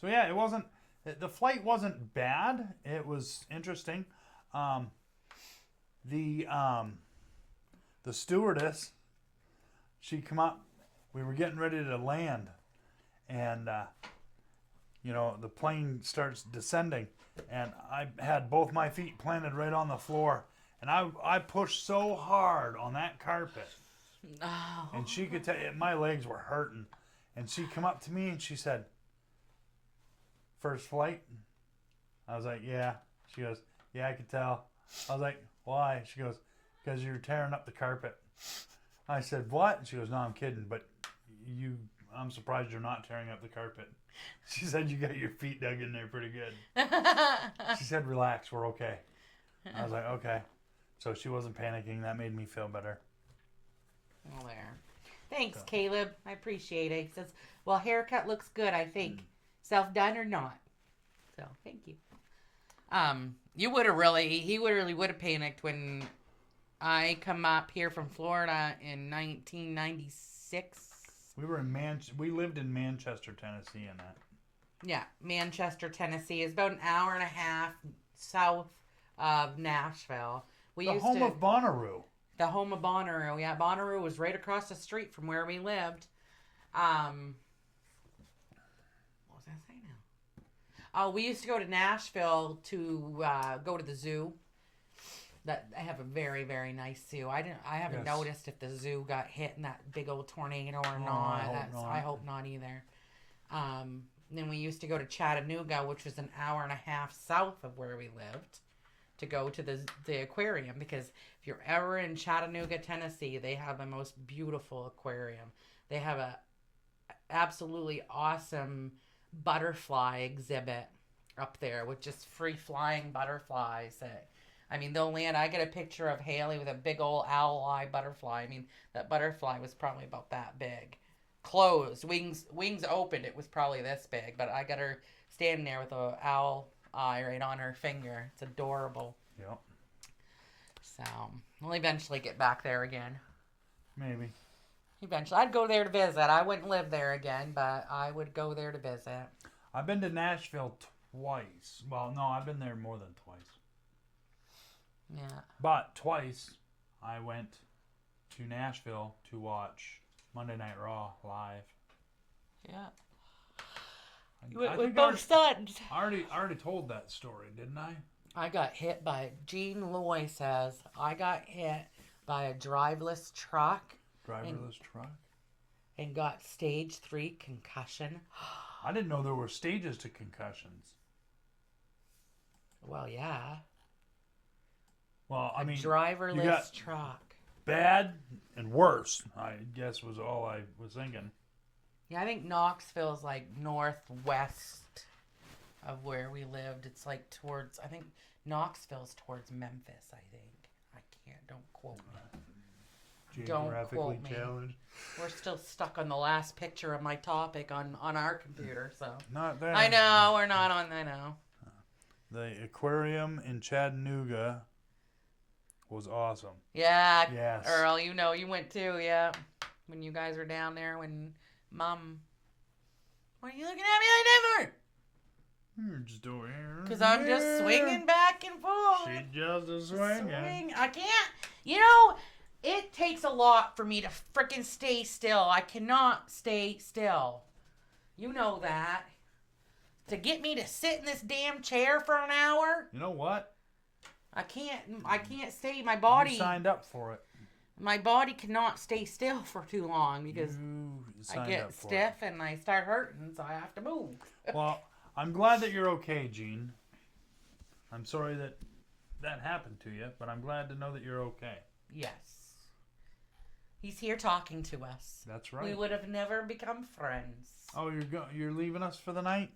So yeah, the flight wasn't bad. It was interesting. The stewardess, she come up, we were getting ready to land, and the plane starts descending, and I had both my feet planted right on the floor, and I pushed so hard on that carpet. Oh. And she could tell my legs were hurting, and she come up to me and she said, first flight? I was like, yeah. She goes, yeah, I could tell. I was like, why? She goes, because you're tearing up the carpet. I said, what? She goes, no, I'm kidding, but I'm surprised you're not tearing up the carpet. She said, you got your feet dug in there pretty good. She said, relax, we're okay. I was like, okay. So she wasn't panicking. That made me feel better. Well, there. Thanks, Caleb. I appreciate it. He says, well, haircut looks good, I think. Self-done or not. So, thank you. He would have really panicked when I come up here from Florida in 1996. We lived in Manchester, Tennessee in that. Yeah, Manchester, Tennessee is about an hour and a half south of Nashville. The home of Bonnaroo, yeah. Bonnaroo was right across the street from where we lived. What was I saying now? We used to go to Nashville to go to the zoo. I have a very, very nice zoo. I haven't noticed if the zoo got hit in that big old tornado or not. I hope not either. Then we used to go to Chattanooga, which was an hour and a half south of where we lived, to go to the aquarium, because if you're ever in Chattanooga, Tennessee, they have the most beautiful aquarium. They have a absolutely awesome butterfly exhibit up there with just free flying butterflies they'll land. I get a picture of Haley with a big old owl-eye butterfly. That butterfly was probably about that big. Closed, wings opened, it was probably this big, but I got her standing there with an owl eye right on her finger. It's adorable. Yep. So, we'll eventually get back there again. Maybe. Eventually. I'd go there to visit. I wouldn't live there again, but I would go there to visit. I've been to Nashville twice. Well, no, I've been there more than twice. Yeah. But twice I went to Nashville to watch Monday Night Raw live. Yeah. You went with both sons. I already told that story, didn't I? I got hit by, Gene Loy says, I got hit by a driverless truck. And got stage 3 concussion. I didn't know there were stages to concussions. Well, yeah. Well, I mean, driverless truck. Bad and worse, I guess, was all I was thinking. Yeah, I think Knoxville's like northwest of where we lived. It's like towards, I think Knoxville's towards Memphis, I think. I can't, don't quote me. Don't quote me. Challenged. We're still stuck on the last picture of my topic on our computer, so. Not there. I know, we're not on, I know. The aquarium in Chattanooga was awesome. Yeah, Yes. Earl, you know, you went too, yeah. When you guys were down there, when Mom, why are you looking at me like that for? You're just over here. Because I'm just swinging back and forth. She just a swinging. I can't, you know, it takes a lot for me to frickin' stay still. I cannot stay still. You know that. To get me to sit in this damn chair for an hour, You know what? I can't stay, my body. You signed up for it. My body cannot stay still for too long because You I signed get up for stiff and I start hurting, so I have to move. Well, I'm glad that you're okay, Gene. I'm sorry that that happened to you, but I'm glad to know that you're okay. Yes. He's here talking to us. That's right. We would have never become friends. Oh, you're leaving us for the night?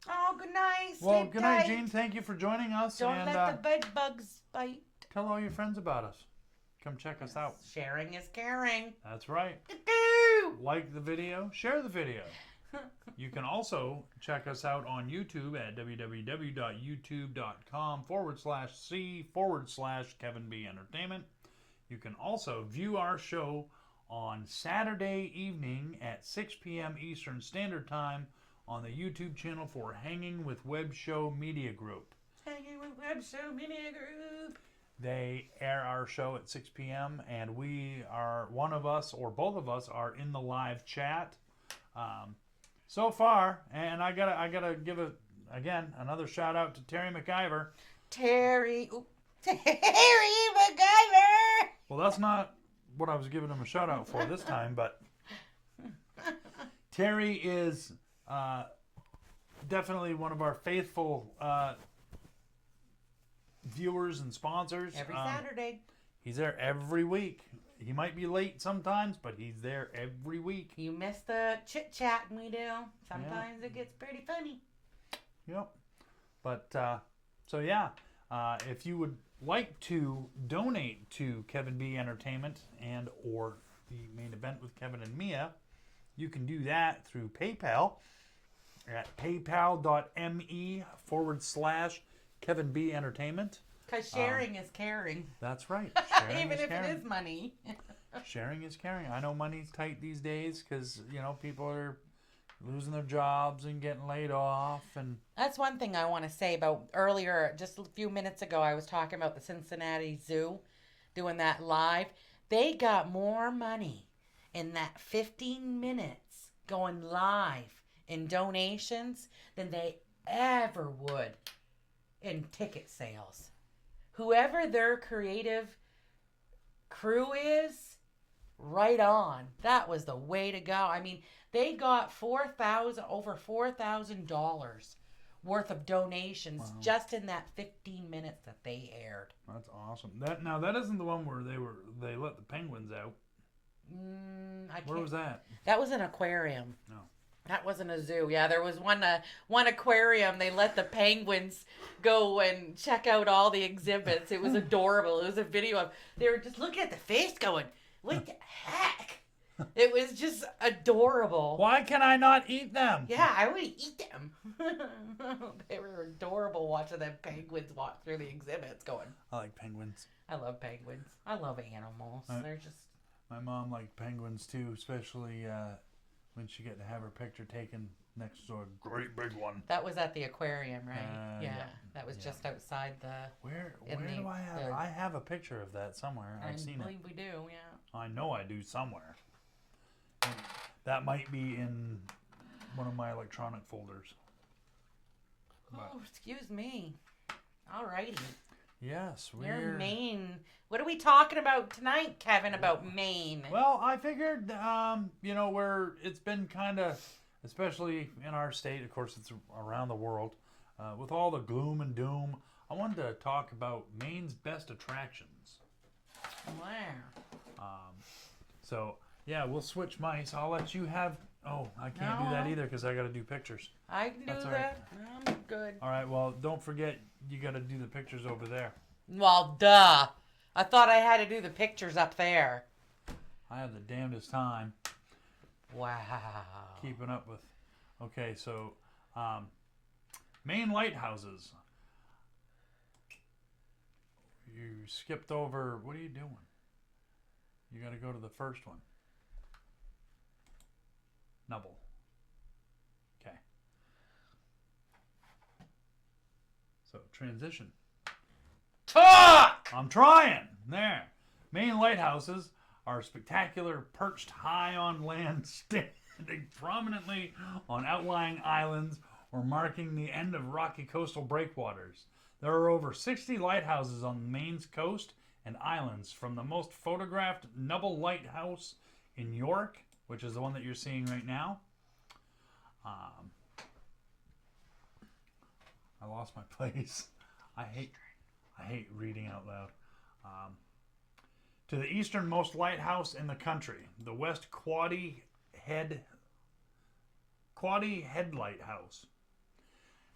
Oh, good night. Well, Sleep good night, tight. Gene. Thank you for joining us. Don't and let the bed bugs bite. tell all your friends about us. Come check us out. Sharing is caring. That's right. Cuckoo. Like the video, share the video. You can also check us out on YouTube at www.youtube.com/C/Kevin B Entertainment. You can also view our show on Saturday evening at 6 p.m. Eastern Standard Time on the YouTube channel for Hanging with Web Show Media Group. Hanging with Web Show Media Group. They air our show at 6 p.m. and we are, one of us or both of us are in the live chat. So far, and I gotta give another shout out to Terry McIver. Terry McIver. Well, that's not what I was giving him a shout out for this time, but Terry is definitely one of our faithful viewers and sponsors. Every Saturday. He's there every week. He might be late sometimes, but he's there every week. You miss the chit-chatting we do. Sometimes it gets pretty funny. Yep. But, so yeah, if you would like to donate to Kevin B Entertainment and or the main event with Kevin and Mia, you can do that through PayPal at paypal.me/Kevin B Entertainment. Because sharing is caring. That's right. Even if it is money. Sharing is caring. I know money's tight these days because, you know, people are losing their jobs and getting laid off. And that's one thing I want to say about earlier, just a few minutes ago, I was talking about the Cincinnati Zoo doing that live. They got more money in that 15 minutes going live in donations than they ever would in ticket sales. Whoever their creative crew is, right on. That was the way to go. I mean, they got over $4,000 worth of donations just in that 15 minutes that they aired. That's awesome. That isn't the one where they let the penguins out. Where was that? That was an aquarium. No. That wasn't a zoo. Yeah, there was one aquarium. They let the penguins go and check out all the exhibits. It was adorable. It was a video of, they were just looking at the face going, what the heck? It was just adorable. Why can I not eat them? Yeah, I would eat them. They were adorable watching them penguins walk through the exhibits going. I like penguins. I love penguins. I love animals. They're just... My mom liked penguins too, especially... when she got to have her picture taken next to a great big one. That was at the aquarium, right? Yeah. That was just outside the... Where do I have... I have a picture of that somewhere. I've seen it. I believe we do, yeah. I know I do somewhere. And that might be in one of my electronic folders. Oh, excuse me. Alrighty. Yes, You're Maine. What are we talking about tonight, Kevin, about Maine? Well, I figured, it's been kind of, especially in our state, of course it's around the world, with all the gloom and doom, I wanted to talk about Maine's best attractions. Wow. So, yeah, we'll switch mics. I'll let you have Oh, I can't do that No. either because I got to do pictures. I can do That's all that. I'm good. All right, well, don't forget you got to do the pictures over there. Well, duh. I thought I had to do the pictures up there. I have the damnedest time Wow. keeping up with. Okay, so Maine lighthouses. You skipped over. What are you doing? You got to go to the first one. Nubble. Okay. So transition. Talk! I'm trying. There. Maine lighthouses are spectacular, perched high on land, standing prominently on outlying islands or marking the end of rocky coastal breakwaters. There are over 60 lighthouses on Maine's coast and islands, from the most photographed Nubble Lighthouse in York, which is the one that you're seeing right now. I lost my place. I hate reading out loud. To the easternmost lighthouse in the country, the West Quoddy Head Lighthouse.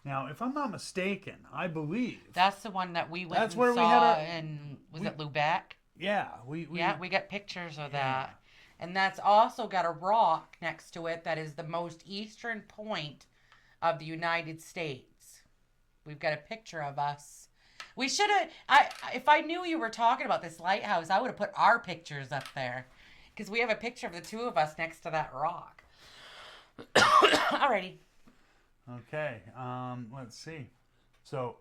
Now, if I'm not mistaken, I believe That's the one that we went That's and where we saw had our- in, was it Lubeck? yeah, we We got pictures of that. And that's also got a rock next to it that is the most eastern point of the United States. We've got a picture of us. We should have, if I knew you were talking about this lighthouse, I would have put our pictures up there. Because we have a picture of the two of us next to that rock. Alrighty. Okay, let's see. So,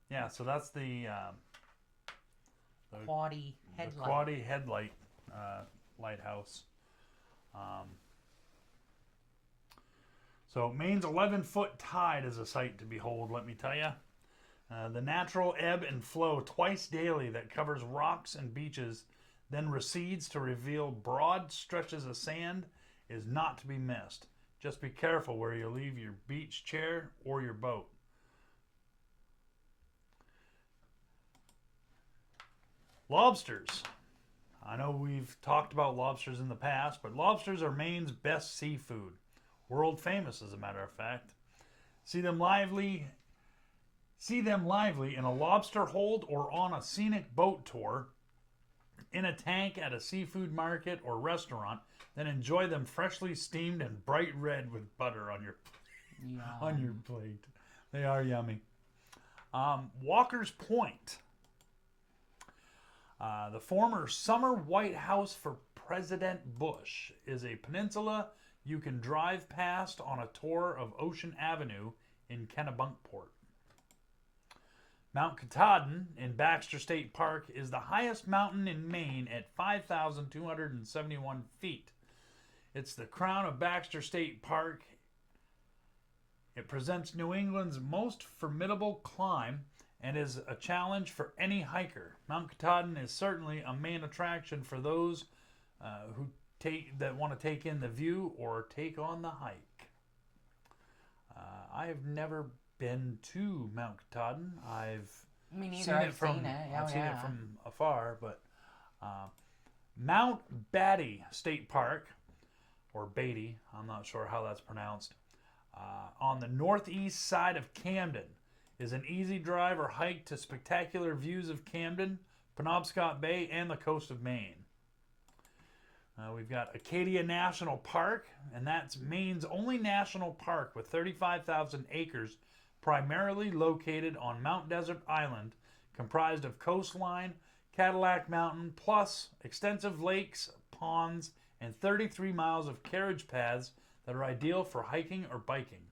yeah, so that's the Quaddy headlight. Quoddy Headlight lighthouse. So Maine's 11-foot tide is a sight to behold, let me tell you. The natural ebb and flow twice daily that covers rocks and beaches, then recedes to reveal broad stretches of sand, is not to be missed. Just be careful where you leave your beach chair or your boat. Lobsters. I know we've talked about lobsters in the past, but lobsters are Maine's best seafood. World famous, as a matter of fact. See them lively in a lobster hold or on a scenic boat tour, in a tank at a seafood market or restaurant, then enjoy them freshly steamed and bright red with butter on your plate. They are yummy. Walker's Point. The former summer White House for President Bush is a peninsula you can drive past on a tour of Ocean Avenue in Kennebunkport. Mount Katahdin in Baxter State Park is the highest mountain in Maine at 5,271 feet. It's the crown of Baxter State Park. It presents New England's most formidable climb and is a challenge for any hiker. Mount Katahdin is certainly a main attraction for those that want to take in the view or take on the hike. I have never been to Mount Katahdin. Me neither. I've seen it from afar, but Mount Batty State Park, or Beatty, I'm not sure how that's pronounced, on the northeast side of Camden, is an easy drive or hike to spectacular views of Camden, Penobscot Bay, and the coast of Maine. We've got Acadia National Park, and that's Maine's only national park with 35,000 acres, primarily located on Mount Desert Island, comprised of coastline, Cadillac Mountain, plus extensive lakes, ponds, and 33 miles of carriage paths that are ideal for hiking or biking.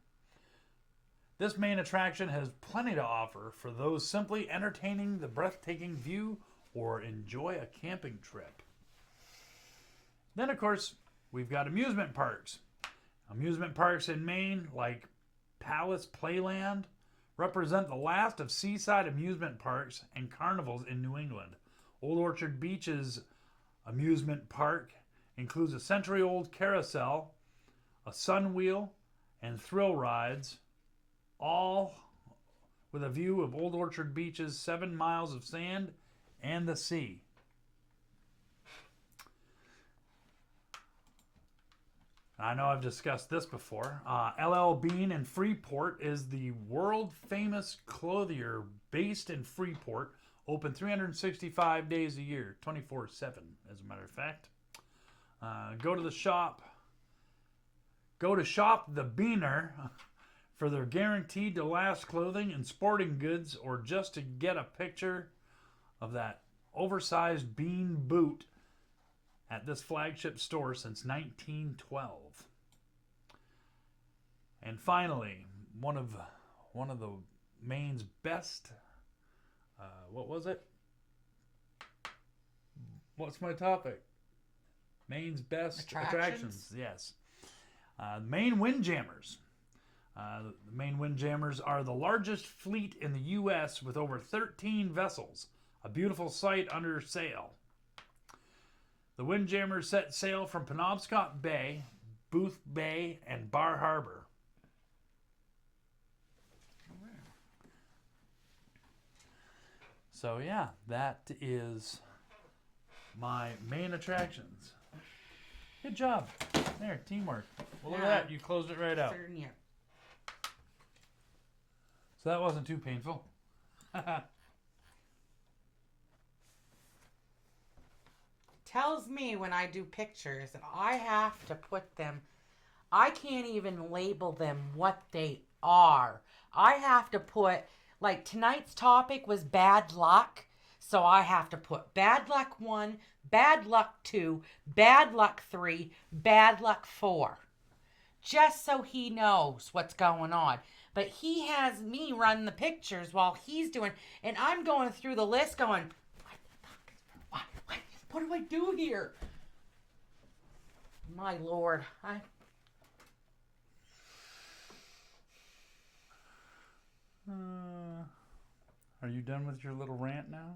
This main attraction has plenty to offer for those simply entertaining the breathtaking view or enjoy a camping trip. Then, of course, we've got amusement parks. Amusement parks in Maine, like Palace Playland, represent the last of seaside amusement parks and carnivals in New England. Old Orchard Beach's amusement park includes a century-old carousel, a sun wheel, and thrill rides, all with a view of Old Orchard Beach's 7 miles of sand and the sea. I know I've discussed this before. LL Bean in Freeport is the world-famous clothier based in Freeport, open 365 days a year, 24/7, as a matter of fact. Go to Shop the Beaner for their guaranteed to last clothing and sporting goods, or just to get a picture of that oversized bean boot at this flagship store since 1912. And finally, one of the Maine's best, what was it? What's my topic? Maine's best attractions. Yes. Maine Windjammers. The Maine Windjammers are the largest fleet in the U.S. with over 13 vessels. A beautiful sight under sail. The Windjammers set sail from Penobscot Bay, Booth Bay, and Bar Harbor. So yeah, that is my main attractions. Good job. There, teamwork. Well, look at that. You closed it right out. So that wasn't too painful. Tells me when I do pictures that I have to put them, I can't even label them what they are. I have to put, like tonight's topic was bad luck. So I have to put bad luck 1, bad luck 2, bad luck 3, bad luck 4. Just so he knows what's going on. But he has me run the pictures while he's doing, and I'm going through the list going, what do I do here? My Lord. Are you done with your little rant now?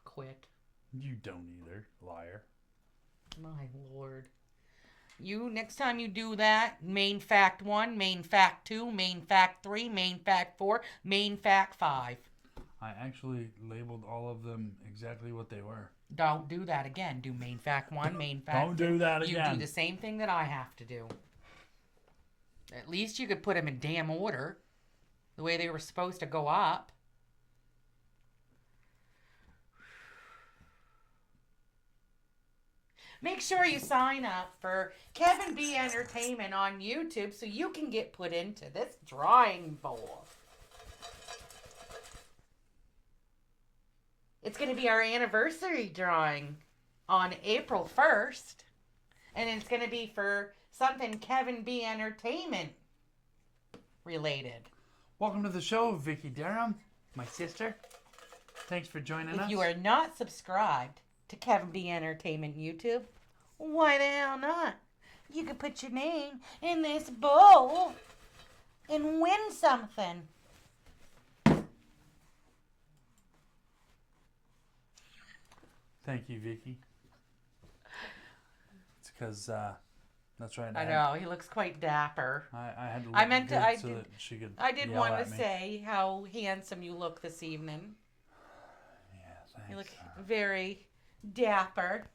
Quit. You don't either, liar. My Lord. You, next time you do that, main fact 1, main fact 2, main fact 3, main fact 4, main fact 5. I actually labeled all of them exactly what they were. Don't do that again. Do main fact 1, main fact Don't do that again. You do the same thing that I have to do. At least you could put them in damn order. The way they were supposed to go up. Make sure you sign up for Kevin B Entertainment on YouTube so you can get put into this drawing board. It's going to be our anniversary drawing on April 1st. And it's going to be for something Kevin B Entertainment related. Welcome to the show, Vicky Durham, my sister. Thanks for joining us. If you are not subscribed to Kevin B Entertainment YouTube, why the hell not? You could put your name in this bowl and win something. Thank you, Vicky. It's because that's right. I know he looks quite dapper. I had to. Look I meant to. so that she could. I did yell want at to me. say how handsome you look this evening. Yeah, thanks. You look very dapper.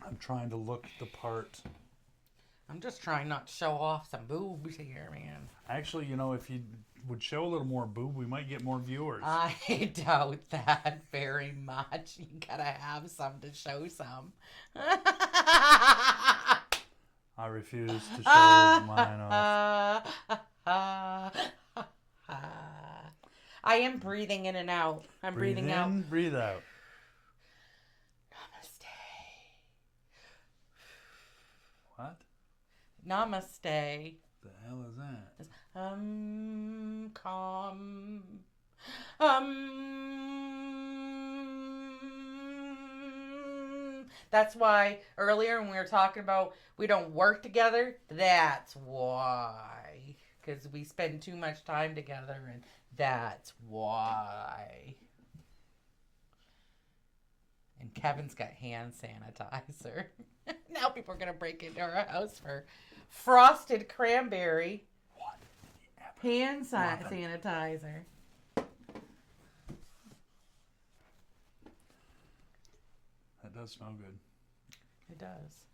I'm trying to look the part. I'm just trying not to show off some boobs here, man. Actually, you know, if you would show a little more boob, we might get more viewers. I doubt that very much. You gotta have some to show some. I refuse to show mine off. I am breathing in and out. I'm breathing in, out. Breathe out. Namaste. What? Namaste. The hell is that? Calm. That's why earlier when we were talking about we don't work together, that's why. Because we spend too much time together, and that's why. And Kevin's got hand sanitizer. Now people are going to break into our house for frosted cranberry hand sanitizer. That does smell good. It does.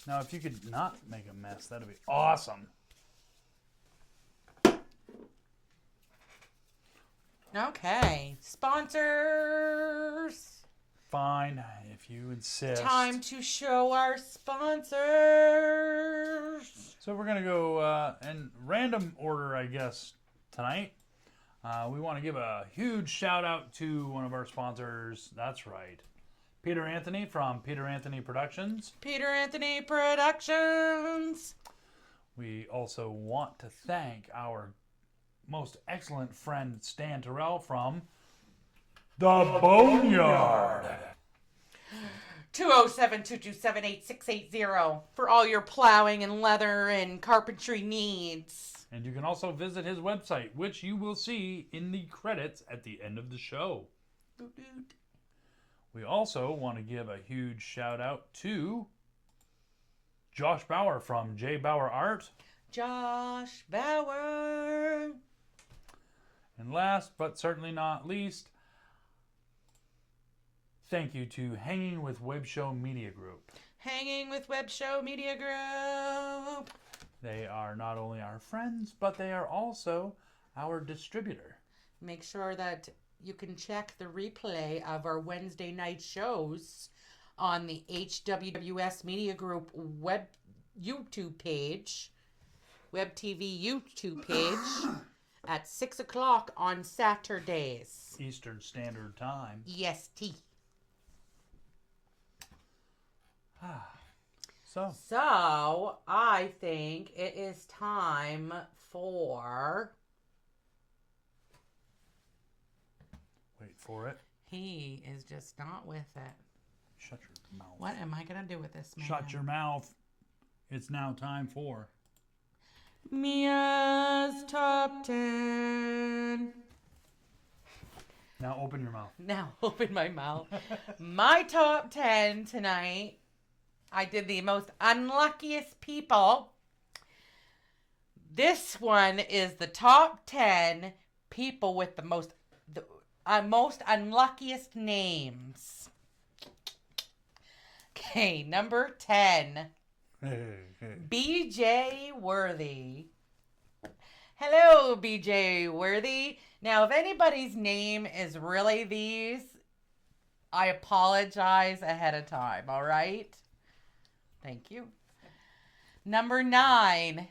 Now, if you could not make a mess, that'd be awesome. Okay. Sponsors. Fine, if you insist. Time to show our sponsors. So we're going to go in random order, I guess, tonight. We want to give a huge shout out to one of our sponsors. That's right. Peter Anthony from Peter Anthony Productions. Peter Anthony Productions. We also want to thank our most excellent friend Stan Terrell from The Boneyard. 207-227-8680 for all your plowing and leather and carpentry needs. And you can also visit his website, which you will see in the credits at the end of the show. Doot doot. We also want to give a huge shout out to Josh Bauer from J. Bauer Art. Josh Bauer. And last but certainly not least, thank you to Hanging with Web Show Media Group. Hanging with Web Show Media Group. They are not only our friends, but they are also our distributor. Make sure that you can check the replay of our Wednesday night shows on the HWWS Media Group web YouTube page, WebTV YouTube page, at 6 o'clock on Saturdays. Eastern Standard Time. EST. So, I think it is time for... Wait for it. He is just not with it. Shut your mouth. What am I going to do with this, man? Shut your mouth. It's now time for Mia's Top 10. Now open your mouth. Now open my mouth. My top 10 tonight. I did the most unluckiest people. This one is the top 10 people with the most unluckiest names. Okay, number 10. BJ Worthy. Hello, BJ Worthy. Now, if anybody's name is really these, I apologize ahead of time, all right? Thank you. Number 9,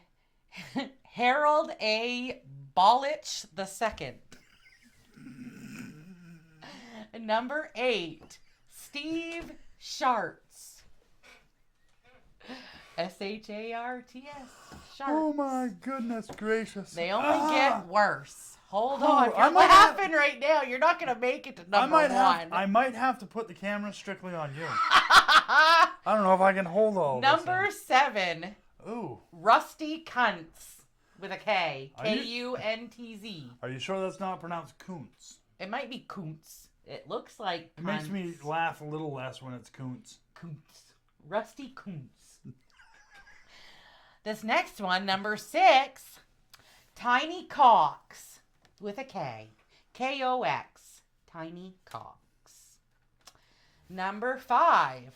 Harold A. Bollich II. Number 8, Steve Sharts. S-H-A-R-T-S. Sharts. Oh my goodness gracious. They only get worse. Hold on. I You're might laughing right now. You're not going to make it to number 1. I might have to put the camera strictly on you. I don't know if I can hold all Number this. 7. Ooh. Rusty Kuntz with a K. Are you- K-U-N-T-Z. Are you sure that's not pronounced Kuntz? It might be Kuntz. It looks like It makes me laugh a little less when it's Kuntz. Kuntz. Rusty Kuntz. This next one, number 6, Tiny Cox with a K. K-O-X. Tiny Cox. Number 5,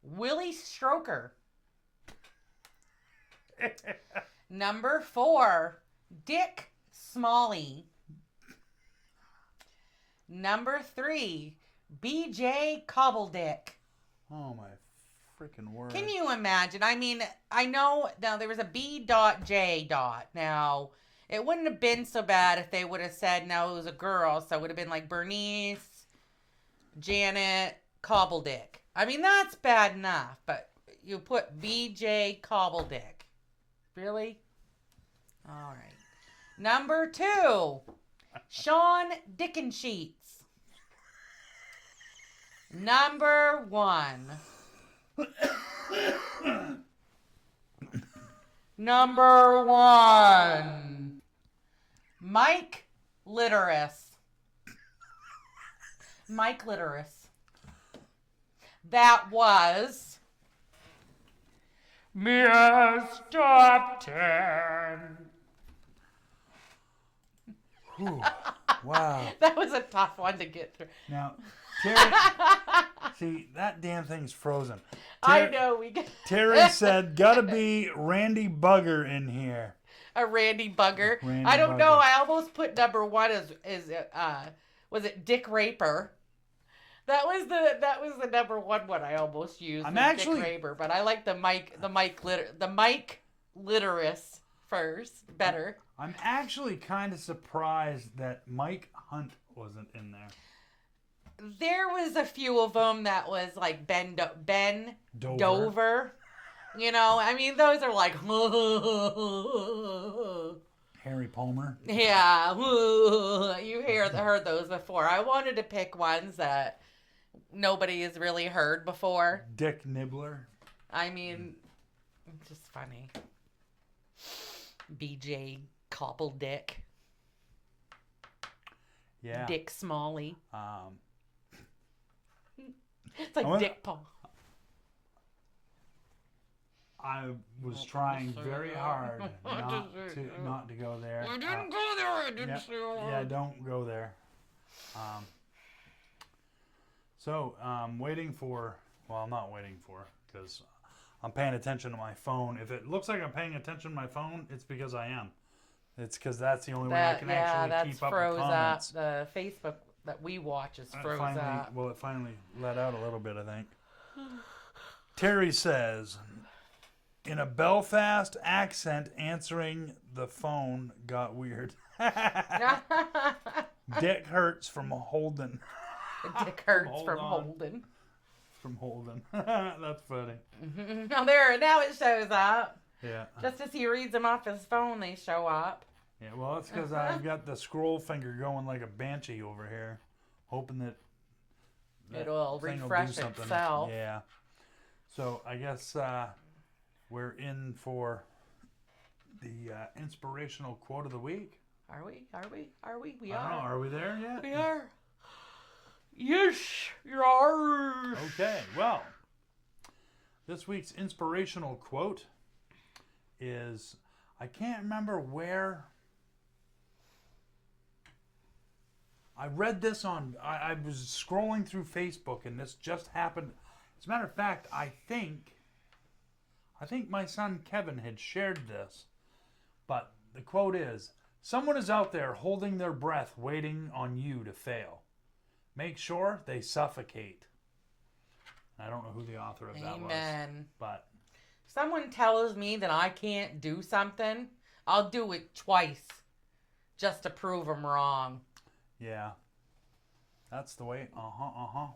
Willie Stroker. Number 4, Dick Smalley. Number 3, BJ Cobbledick. Oh my freaking word. Can you imagine? I mean, I know now there was a B.J. Now, it wouldn't have been so bad if they would have said no, it was a girl. So it would have been like Bernice, Janet, Cobbledick. I mean, that's bad enough. But you put B.J. Cobbledick. Really? All right. Number 2, Sean Dickensheets. Number 1. Number 1, Mike Litteris. Mike Litteris. That was Mia's Top 10. Whew. Wow. That was a tough one to get through. Now, Terry, see, that damn thing's frozen. I know. Terry said, gotta be Randy Bugger in here. A Randy Bugger. Randy I don't Bugger. know. I almost put number one as was it Dick Raper? That was the number one I almost used. I'm actually Dick Raper, but I like the Mike Litteris first better. I'm actually kind of surprised that Mike Hunt wasn't in there. There was a few of them that was like Ben Dover. You know, I mean, those are like Harry Palmer. Yeah, you heard those before. I wanted to pick ones that nobody has really heard before. Dick Nibbler. I mean, it's just funny. BJ Coppledick. Yeah. Dick Smalley. It's like Dick Paul. I was trying very hard not to go there. I didn't go there. I didn't say that. Yeah, don't go there. So I'm waiting for. Well, I'm not waiting for because I'm paying attention to my phone. If it looks like I'm paying attention to my phone, it's because I am. It's because that's the only way I can actually keep up with comments. The Facebook that we watch is froze up. Well, it finally let out a little bit, I think. Terry says, in a Belfast accent, answering the phone got weird. Dick hurts from Holden. Dick hurts from Holden. From Holden. That's funny. Now it shows up. Yeah. Just as he reads them off his phone, they show up. Yeah, well, it's because I've got the scroll finger going like a banshee over here, hoping that it'll refresh itself. Yeah. So I guess we're in for the inspirational quote of the week. Are we? We I don't know. Are we there yet? We are. Yes, you are. Okay, well, this week's inspirational quote is, I can't remember where. I read this I was scrolling through Facebook and this just happened. As a matter of fact, I think my son Kevin had shared this. But the quote is, someone is out there holding their breath waiting on you to fail. Make sure they suffocate. I don't know who the author of that was. Amen. But someone tells me that I can't do something, I'll do it twice just to prove them wrong. Yeah. That's the way.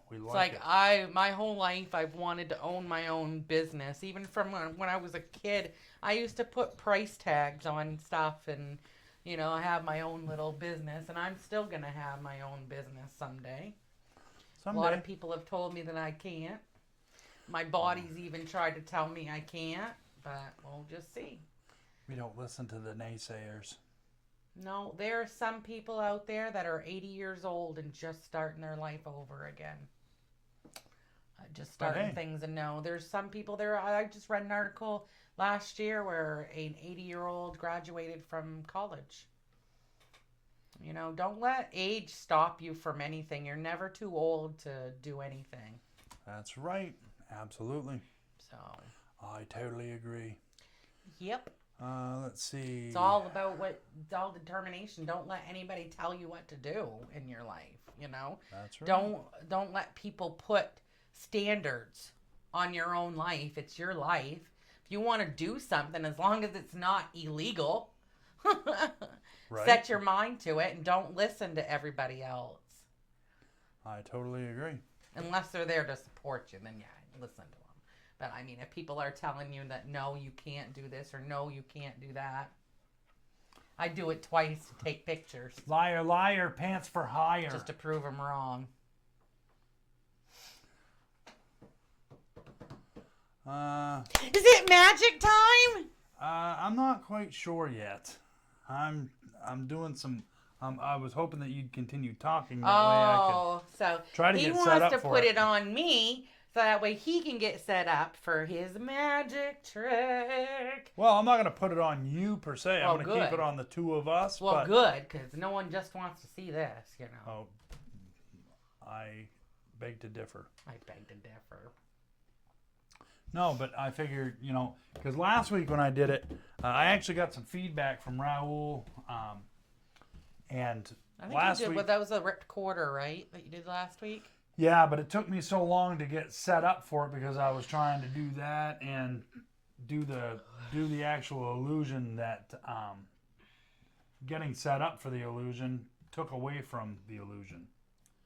We It's like it. My whole life I've wanted to own my own business. Even from when I was a kid, I used to put price tags on stuff and, I have my own little business, and I'm still going to have my own business someday. A lot of people have told me that I can't. My body's even tried to tell me I can't, but we'll just see. We don't listen to the naysayers. No, there are some people out there that are 80 years old and just starting their life over again. Just starting things and there's some people there. I just read an article last year where an 80-year-old graduated from college. Don't let age stop you from anything. You're never too old to do anything. That's right. Absolutely. So. I totally agree. Yep. Let's see. It's all about it's all determination. Don't let anybody tell you what to do in your life, That's right. Don't let people put standards on your own life. It's your life. If you want to do something, as long as it's not illegal, right. Set your mind to it and don't listen to everybody else. I totally agree. Unless they're there to support you, then listen to them. But I mean, if people are telling you that no, you can't do this or no, you can't do that, I do it twice to take pictures. Liar, liar, pants for hire. Just to prove them wrong. Is it magic time? I'm not quite sure yet. I'm doing some. I was hoping that you'd continue talking. That way I could so try to he get wants set up to for put it. it on me. So that way he can get set up for his magic trick. Well, I'm not going to put it on you per se. Well, I'm going to keep good. it on the two of us. Well, but... good, because no one just wants to see this, you know. Oh, I beg to differ. I beg to differ. No, but I figured, you know, because last week when I did it, I actually got some feedback from Raul. And I think last you did, week, well, that was a ripped quarter, right? That you did last week? yeah, but it took me so long to get set up for it because I was trying to do that and do the actual illusion that getting set up for the illusion took away from the illusion.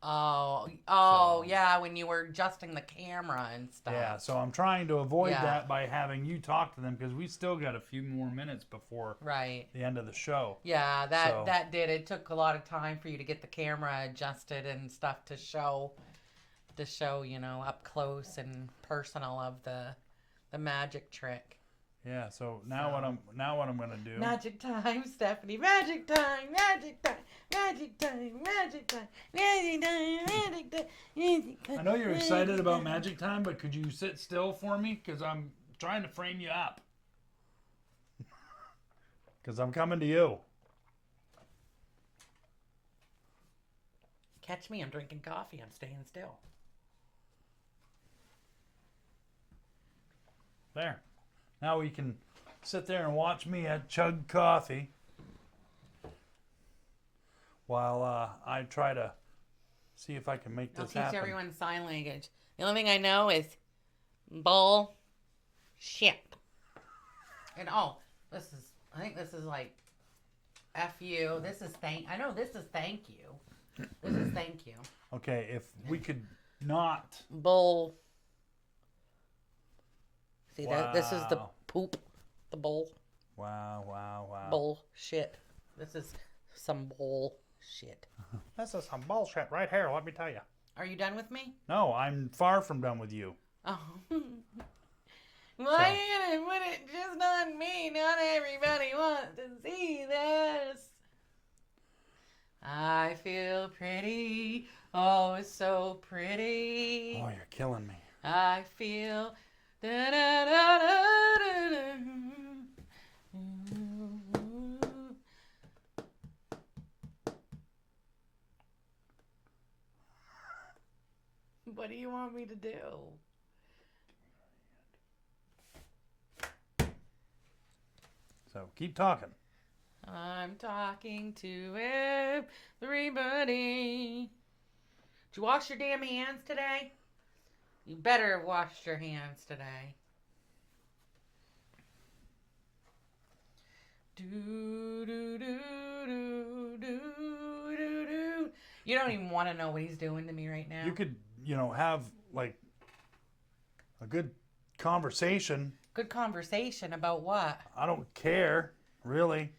So, yeah, when you were adjusting the camera and stuff. Yeah, so I'm trying to avoid that by having you talk to them because we still got a few more minutes before the end of the show. Yeah, that did. It took a lot of time for you to get the camera adjusted and stuff to show, you know, up close and personal of the magic trick. Yeah, so now what I'm gonna do? Magic time, Stephanie. Magic time. Magic time. Magic time. Magic time. Magic time. Magic time. Magic time. I know you're excited about magic time, but could you sit still for me? Because I'm trying to frame you up. Because I'm coming to you. Catch me. I'm drinking coffee. I'm staying still. There. Now we can sit there and watch me chug coffee while I try to see if I can make this happen. I'll teach everyone sign language. The only thing I know is bull shit. And I think this is like F you. This is thank you. This is thank you. Okay, if we could not. Bull. See Wow. this is the poop, the bull. Wow. Bullshit. This is some bullshit. This is some bullshit right here, let me tell you. Are you done with me? No, I'm far from done with you. Oh. Why are you gonna put it just on me? Not everybody wants to see this. I feel pretty. Oh, it's so pretty. Oh, you're killing me. I feel. Da, da, da, da, da, da. What do you want me to do? So keep talking. I'm talking to everybody. Did you wash your damn hands today? You better have washed your hands today. Do, do, do, do, do, do, do. You don't even want to know what he's doing to me right now. You could, have like a good conversation. Good conversation about what? I don't care, really.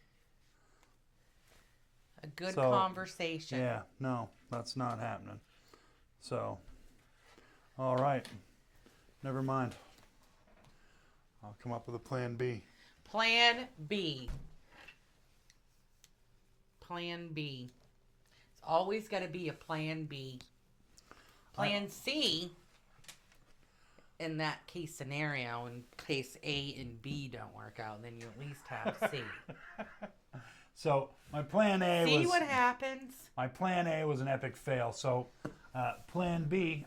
A good conversation. Yeah, no, that's not happening. So, all right. Never mind. I'll come up with a plan B. Plan B. Plan B. It's always got to be a plan B. Plan C, in that case scenario, in case A and B don't work out, then you at least have C. So my plan A See what happens? My plan A was an epic fail. So plan B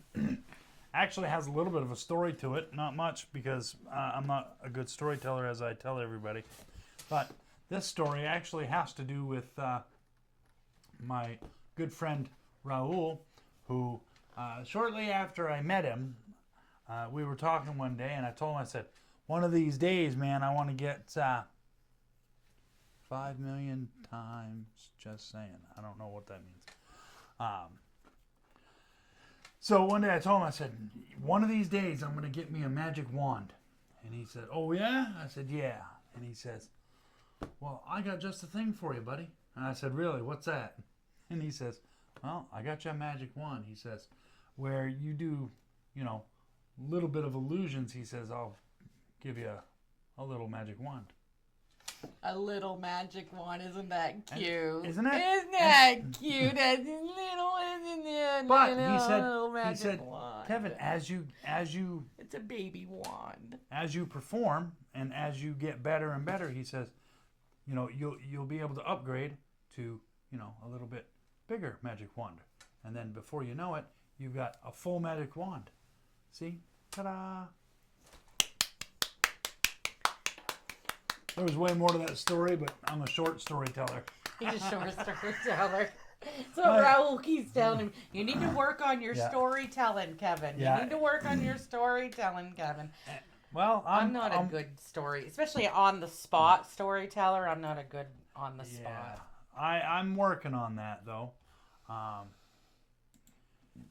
actually has a little bit of a story to it. Not much because I'm not a good storyteller, as I tell everybody. But this story actually has to do with my good friend Raul, who shortly after I met him, we were talking one day, and I told him, I said, one of these days, man, I want to get 5 million times, just saying. I don't know what that means. So one day I told him, I said, one of these days I'm going to get me a magic wand. And he said, oh yeah? I said, yeah. And he says, well, I got just the thing for you, buddy. And I said, really? What's that? And he says, well, I got you a magic wand. He says, where you do, little bit of illusions. He says, I'll give you a little magic wand. A little magic wand, isn't that cute? Isn't it? Isn't that cute? That's a little, isn't it? But little magic wand. Kevin, as you It's a baby wand. as you perform and as you get better and better, he says, you'll be able to upgrade to, a little bit bigger magic wand. And then before you know it, you've got a full magic wand. See? Ta-da! There was way more to that story, but I'm a short storyteller. He's a short storyteller. So Raul keeps telling him, you need to work on your storytelling, Kevin. You need to work on your storytelling, Kevin. Well, I'm not a good story, especially on the spot storyteller. I'm not a good on the spot. I'm working on that though.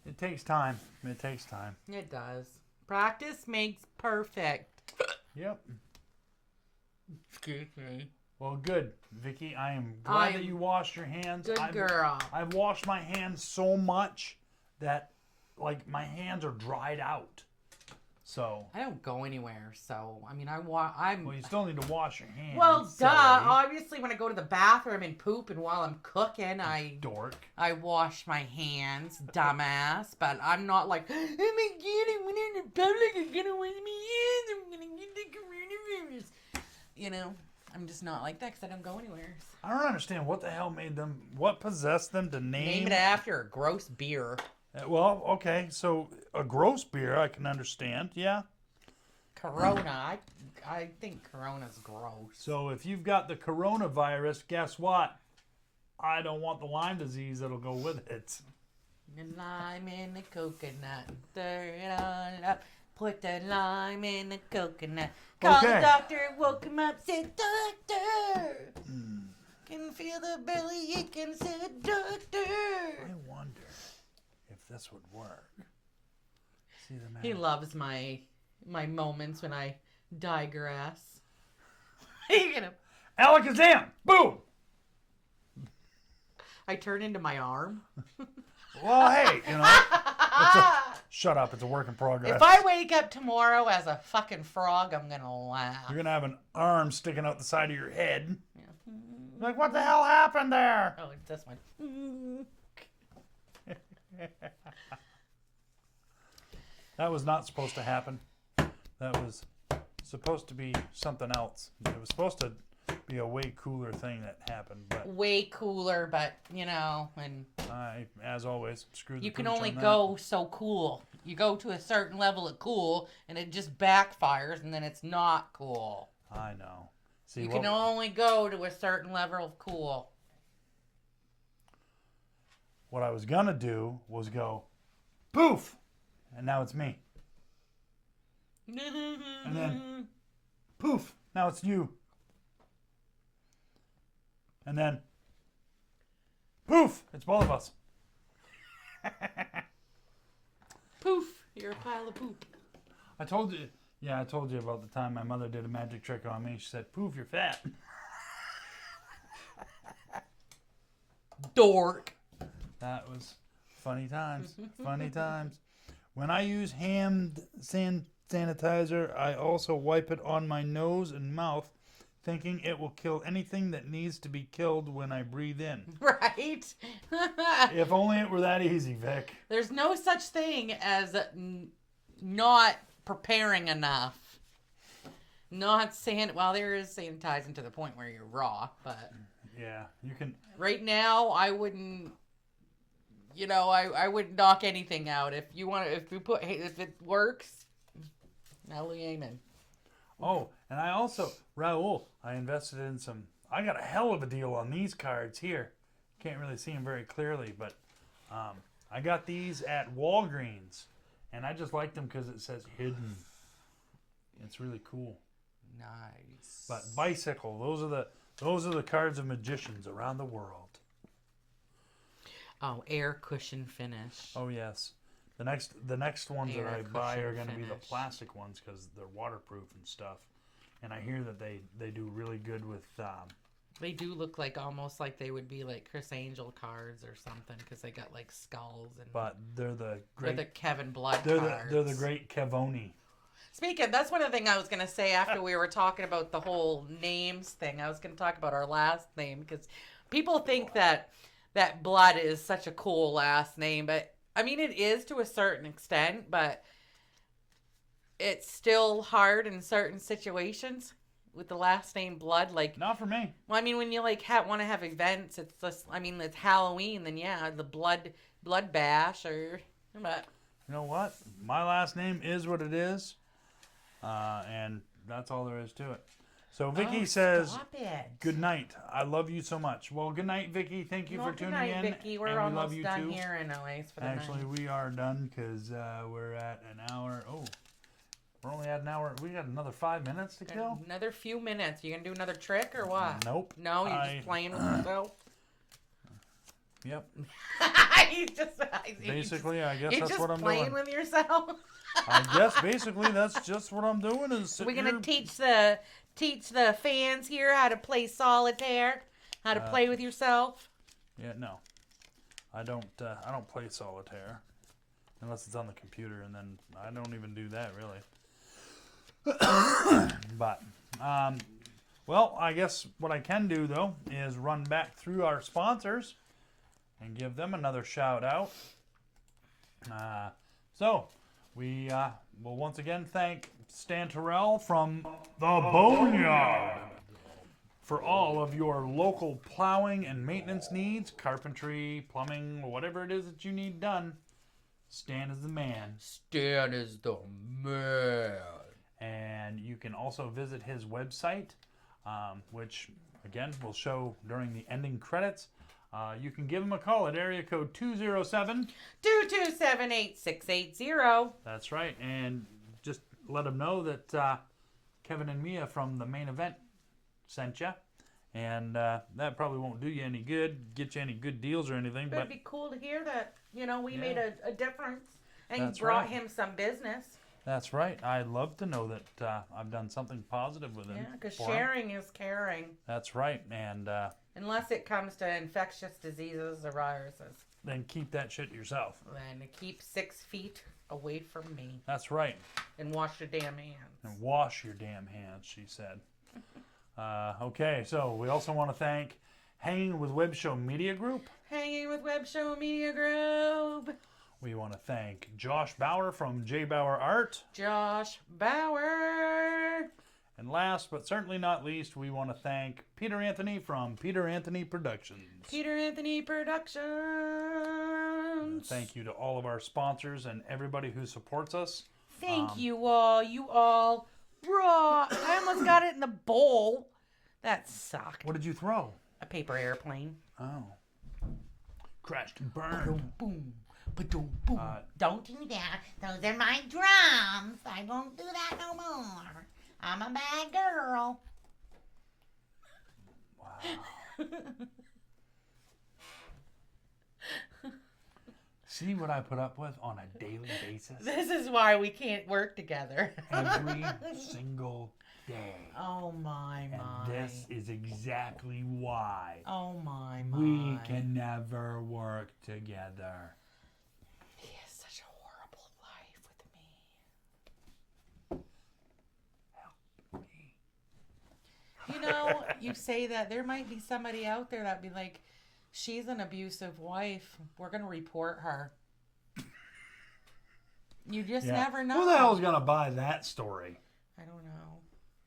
It takes time. It takes time. It does. Practice makes perfect. Yep. Excuse me. Well, good, Vicky. I am glad that you washed your hands. Good girl. I've washed my hands so much that, my hands are dried out. So I don't go anywhere. So I mean, I'm. Well, you still need to wash your hands. Well, duh. Obviously, when I go to the bathroom and poop, and while I'm cooking, I wash my hands, dumbass. But I'm not like, oh my god, I went in the public, I'm gonna wash my hands, I'm gonna get the coronavirus. I'm just not like that because I don't go anywhere. I don't understand what the hell made them. What possessed them to name it after a gross beer. Well, okay, so a gross beer I can understand, yeah. Corona, I think Corona's gross. So if you've got the coronavirus, guess what? I don't want the Lyme disease that'll go with it. The lime in the coconut, stir it all up. Put the lime in the coconut. Call the doctor, woke him up, said, Doctor! Can feel the belly aching, said, Doctor! I wonder if this would work. See the man. He loves my moments when I digress. You're gonna... Alakazam! Boom! I turn into my arm. Well, hey, shut up. It's a work in progress. If I wake up tomorrow as a fucking frog, I'm going to laugh. You're going to have an arm sticking out the side of your head. Yeah. Like, what the hell happened there? Oh, it's this one. That was not supposed to happen. That was supposed to be something else. It was supposed to be a way cooler thing that happened. But way cooler, but, and... I, as always, screwed the You can pooch only on that. go so cool. You go to a certain level of cool, and it just backfires, and then it's not cool. I know. See, you can only go to a certain level of cool. What I was going to do was go, poof! And now it's me. And then, poof! Now it's you. And then, poof! It's both of us. Poof! You're a pile of poop. I told you about the time my mother did a magic trick on me. She said, poof, you're fat. Dork. That was funny times. Funny times. When I use hand sanitizer, I also wipe it on my nose and mouth, thinking it will kill anything that needs to be killed when I breathe in. Right? If only it were that easy, Vic. There's no such thing as not preparing enough. Well, there is sanitizing to the point where you're raw, but... Yeah, you can... Right now, I wouldn't... I wouldn't knock anything out. If it works, amen. Oh, and I also, Raul, I invested in I got a hell of a deal on these cards here. Can't really see them very clearly, but I got these at Walgreens, and I just like them because it says hidden. It's really cool. Nice. But bicycle, those are the cards of magicians around the world. Oh, air cushion finish. Oh yes, the next ones that I buy are going to be the plastic ones because they're waterproof and stuff. And I hear that they do really good with. They do look almost like they would be like Chris Angel cards or something because they got like skulls and. But they're the Kevin Blood cards. They're the great Kevoni. Speaking, that's one of the things I was going to say after we were talking about the whole names thing. I was going to talk about our last name because people think that Blood is such a cool last name, but I mean, it is to a certain extent, but it's still hard in certain situations with the last name Blood. Like, Not for me. well, I mean, when you like want to have events, it's just, I mean, it's Halloween, then yeah, the blood bash or, but You know what? My last name is what it is, and that's all there is to it. So Vicky says, stop it. "Good night. I love you so much." Well, good night, Vicky. Thank you for Good tuning night, in. Vicky. We're and we almost love you done too. here anyways for the Actually, night. we are done because we're at an hour. Oh, we're only at an hour. We got another 5 minutes to kill. Another few minutes. You gonna do another trick or what? Nope. No, you're just playing with yourself. Yep. He's just Basically, I guess you're that's just what I'm playing doing. with yourself. I guess basically that's just what I'm doing. Is We're sitting gonna here- teach the fans here how to play solitaire, how to play with yourself. Yeah, no, I don't play solitaire unless it's on the computer, and then I don't even do that really. But well, I guess what I can do though is run back through our sponsors and give them another shout out. So we will once again thank Stan Terrell from the Boneyard for all of your local plowing and maintenance needs, carpentry, plumbing, whatever it is that you need done. Stan is the man. Stan is the man. And you can also visit his website, which again we'll show during the ending credits. You can give him a call at area code 207-227-8680. That's right, and just let him know that Kevin and Mia from the main event sent you, and that probably won't do you any good, get you any good deals or anything. But But it'd be cool to hear that, you know, we made a difference and That's you brought right. him some business. that's right. I'd love to know that I've done something positive with him. Yeah, because for him. sharing is caring. That's right, and Unless it comes to infectious diseases or viruses. then keep that shit yourself. Then keep 6 feet away from me. That's right. And wash your damn hands. And wash your damn hands, she said. Okay, so we also want to thank Hanging with Web Show Media Group. Hanging with Web Show Media Group. We want to thank Josh Bauer from J. Bauer Art. Josh Bauer. And last but certainly not least, we want to thank Peter Anthony from Peter Anthony Productions. Peter Anthony Productions. Thank you to all of our sponsors and everybody who supports us. Thank you all. You all brought. I almost got it in the bowl. That sucked. What did you throw? A paper airplane. Oh. Crashed and burned. Boom. Ba-doom, boom. Don't do that. Those are my drums. I won't do that no more. I'm a bad girl. Wow. See what I put up with on a daily basis? This is why we can't work together. Every single day. Oh my. And this is exactly why Oh my. we can never work together. He has such a horrible life with me. You know, you say that there might be somebody out there that'd be like, she's an abusive wife. We're gonna report her. You just never know. Who the hell's gonna buy that story? I don't know.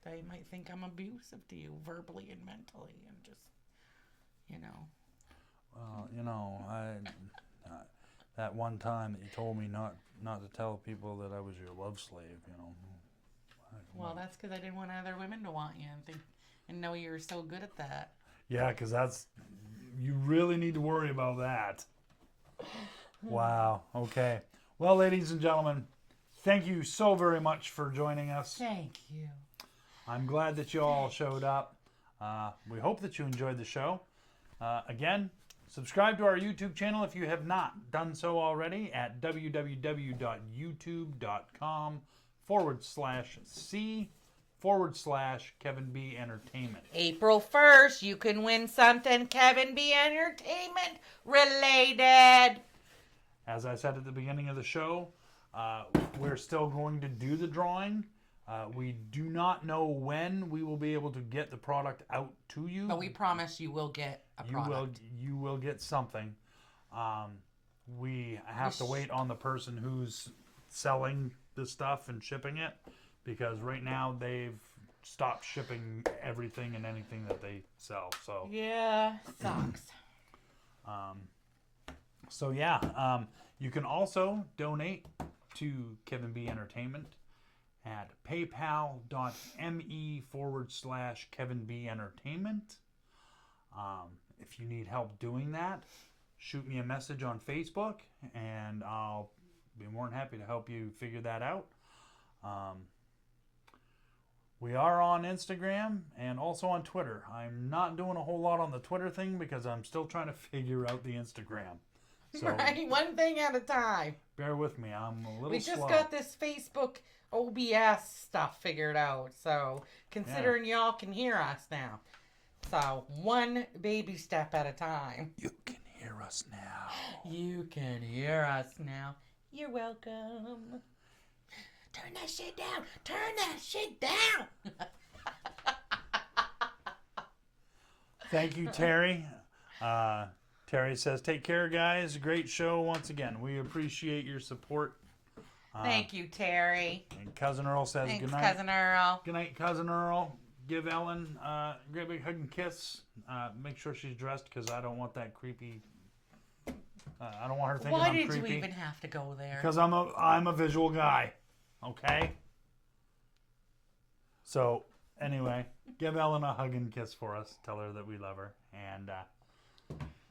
They might think I'm abusive to you, verbally and mentally, and just, you know. Well, you know, that one time that you told me not to tell people that I was your love slave, you know. Well, that's because I didn't want other women to want you and know you were so good at that. Yeah, because you really need to worry about that. Wow. Okay. Well, ladies and gentlemen, thank you so very much for joining us. Thank you. I'm glad that you all showed up. We hope that you enjoyed the show. Again, subscribe to our YouTube channel if you have not done so already at www.youtube.com/C/Kevin B Entertainment. April 1st, you can win something Kevin B Entertainment related. As I said at the beginning of the show, we're still going to do the drawing. We do not know when we will be able to get the product out to you. But we promise you will get a product. You will get something. we have to wait on the person who's selling the stuff and shipping it, because right now they've stopped shipping everything and anything that they sell. So Yeah, sucks. So yeah, you can also donate to Kevin B Entertainment at paypal.me/Kevin B Entertainment. If you need help doing that, shoot me a message on Facebook, and I'll be more than happy to help you figure that out. We are on Instagram and also on Twitter. I'm not doing a whole lot on the Twitter thing because I'm still trying to figure out the Instagram. So Right, one thing at a time. bear with me. I'm a little We just slow. got this Facebook OBS stuff figured out, so considering y'all can hear us now. So, one baby step at a time. You can hear us now. You can hear us now. You're welcome. Turn that shit down. Turn that shit down. Thank you, Terry. Terry says, take care, guys. Great show once again. We appreciate your support. Thank you, Terry. And Cousin Earl says, Thanks, good night. Cousin Earl. Good night, Cousin Earl. Give Ellen a great big hug and kiss. Make sure she's dressed, because I don't want that creepy. I don't want her thinking Why I'm did creepy. you even have to go there? Because I'm a visual guy. Okay? So, anyway, give Ellen a hug and kiss for us. Tell her that we love her. And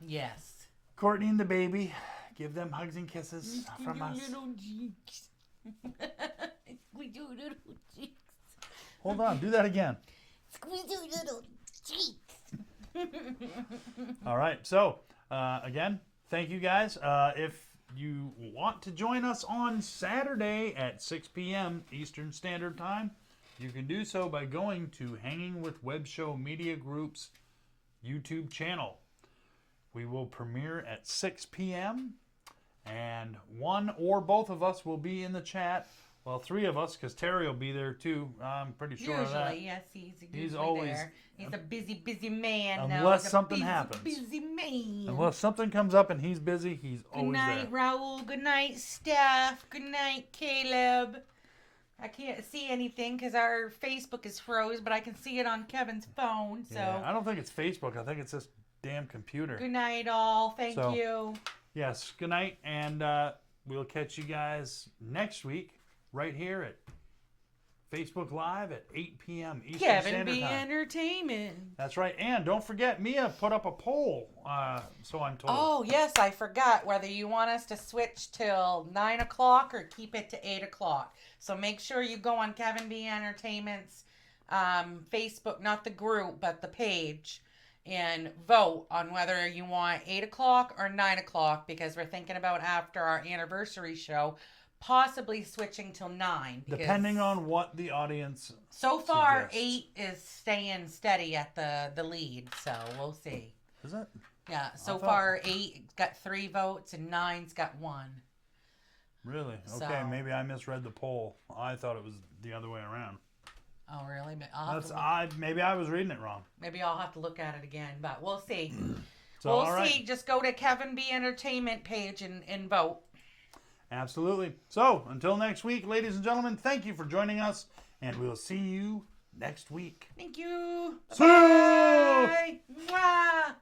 Yes. Courtney and the baby, give them hugs and kisses from us. Little cheeks. We do little cheeks. Hold on, do that again. Squeeze your little cheeks. All right, so again, thank you guys. If you want to join us on Saturday at 6 p.m. Eastern Standard Time, you can do so by going to Hanging with Web Show Media Group's YouTube channel. We will premiere at 6 p.m. and one or both of us will be in the chat. Well, three of us, because Terry will be there too. I'm pretty sure of that. Yes, he's always there. He's a busy man. Unless He's a something busy, happens. Busy man. Unless something comes up and he's busy, he's Good always night, there. Raul. Good night, Steph. Good night, Caleb. I can't see anything because our Facebook is froze, but I can see it on Kevin's phone. So Yeah, I don't think it's Facebook. I think it's this damn computer. good night, all. Thank So- you. Yes, good night, and we'll catch you guys next week right here at Facebook Live at 8 p.m. Eastern Kevin Standard B. Time. Entertainment. That's right, and don't forget, Mia put up a poll, so I'm told. Oh, yes, I forgot whether you want us to switch till 9 o'clock or keep it to 8 o'clock. So make sure you go on Kevin B. Entertainment's Facebook, not the group, but the page, and vote on whether you want 8 o'clock or 9 o'clock, because we're thinking about after our anniversary show, possibly switching till 9. because Depending on what the audience. so far, suggests. 8 is staying steady at the lead, so we'll see. Is it? Yeah, so thought- far 8 got 3 votes and 9's got 1. Really? Okay, So- maybe I misread the poll. I thought it was the other way around. Oh, really? But I'll have That's to look, maybe I was reading it wrong. maybe I'll have to look at it again, but we'll see. So, we'll all right. see. Just go to Kevin B. Entertainment page and vote. Absolutely. So, until next week, ladies and gentlemen, thank you for joining us, and we'll see you next week. Thank you. See you! Bye. Mwah.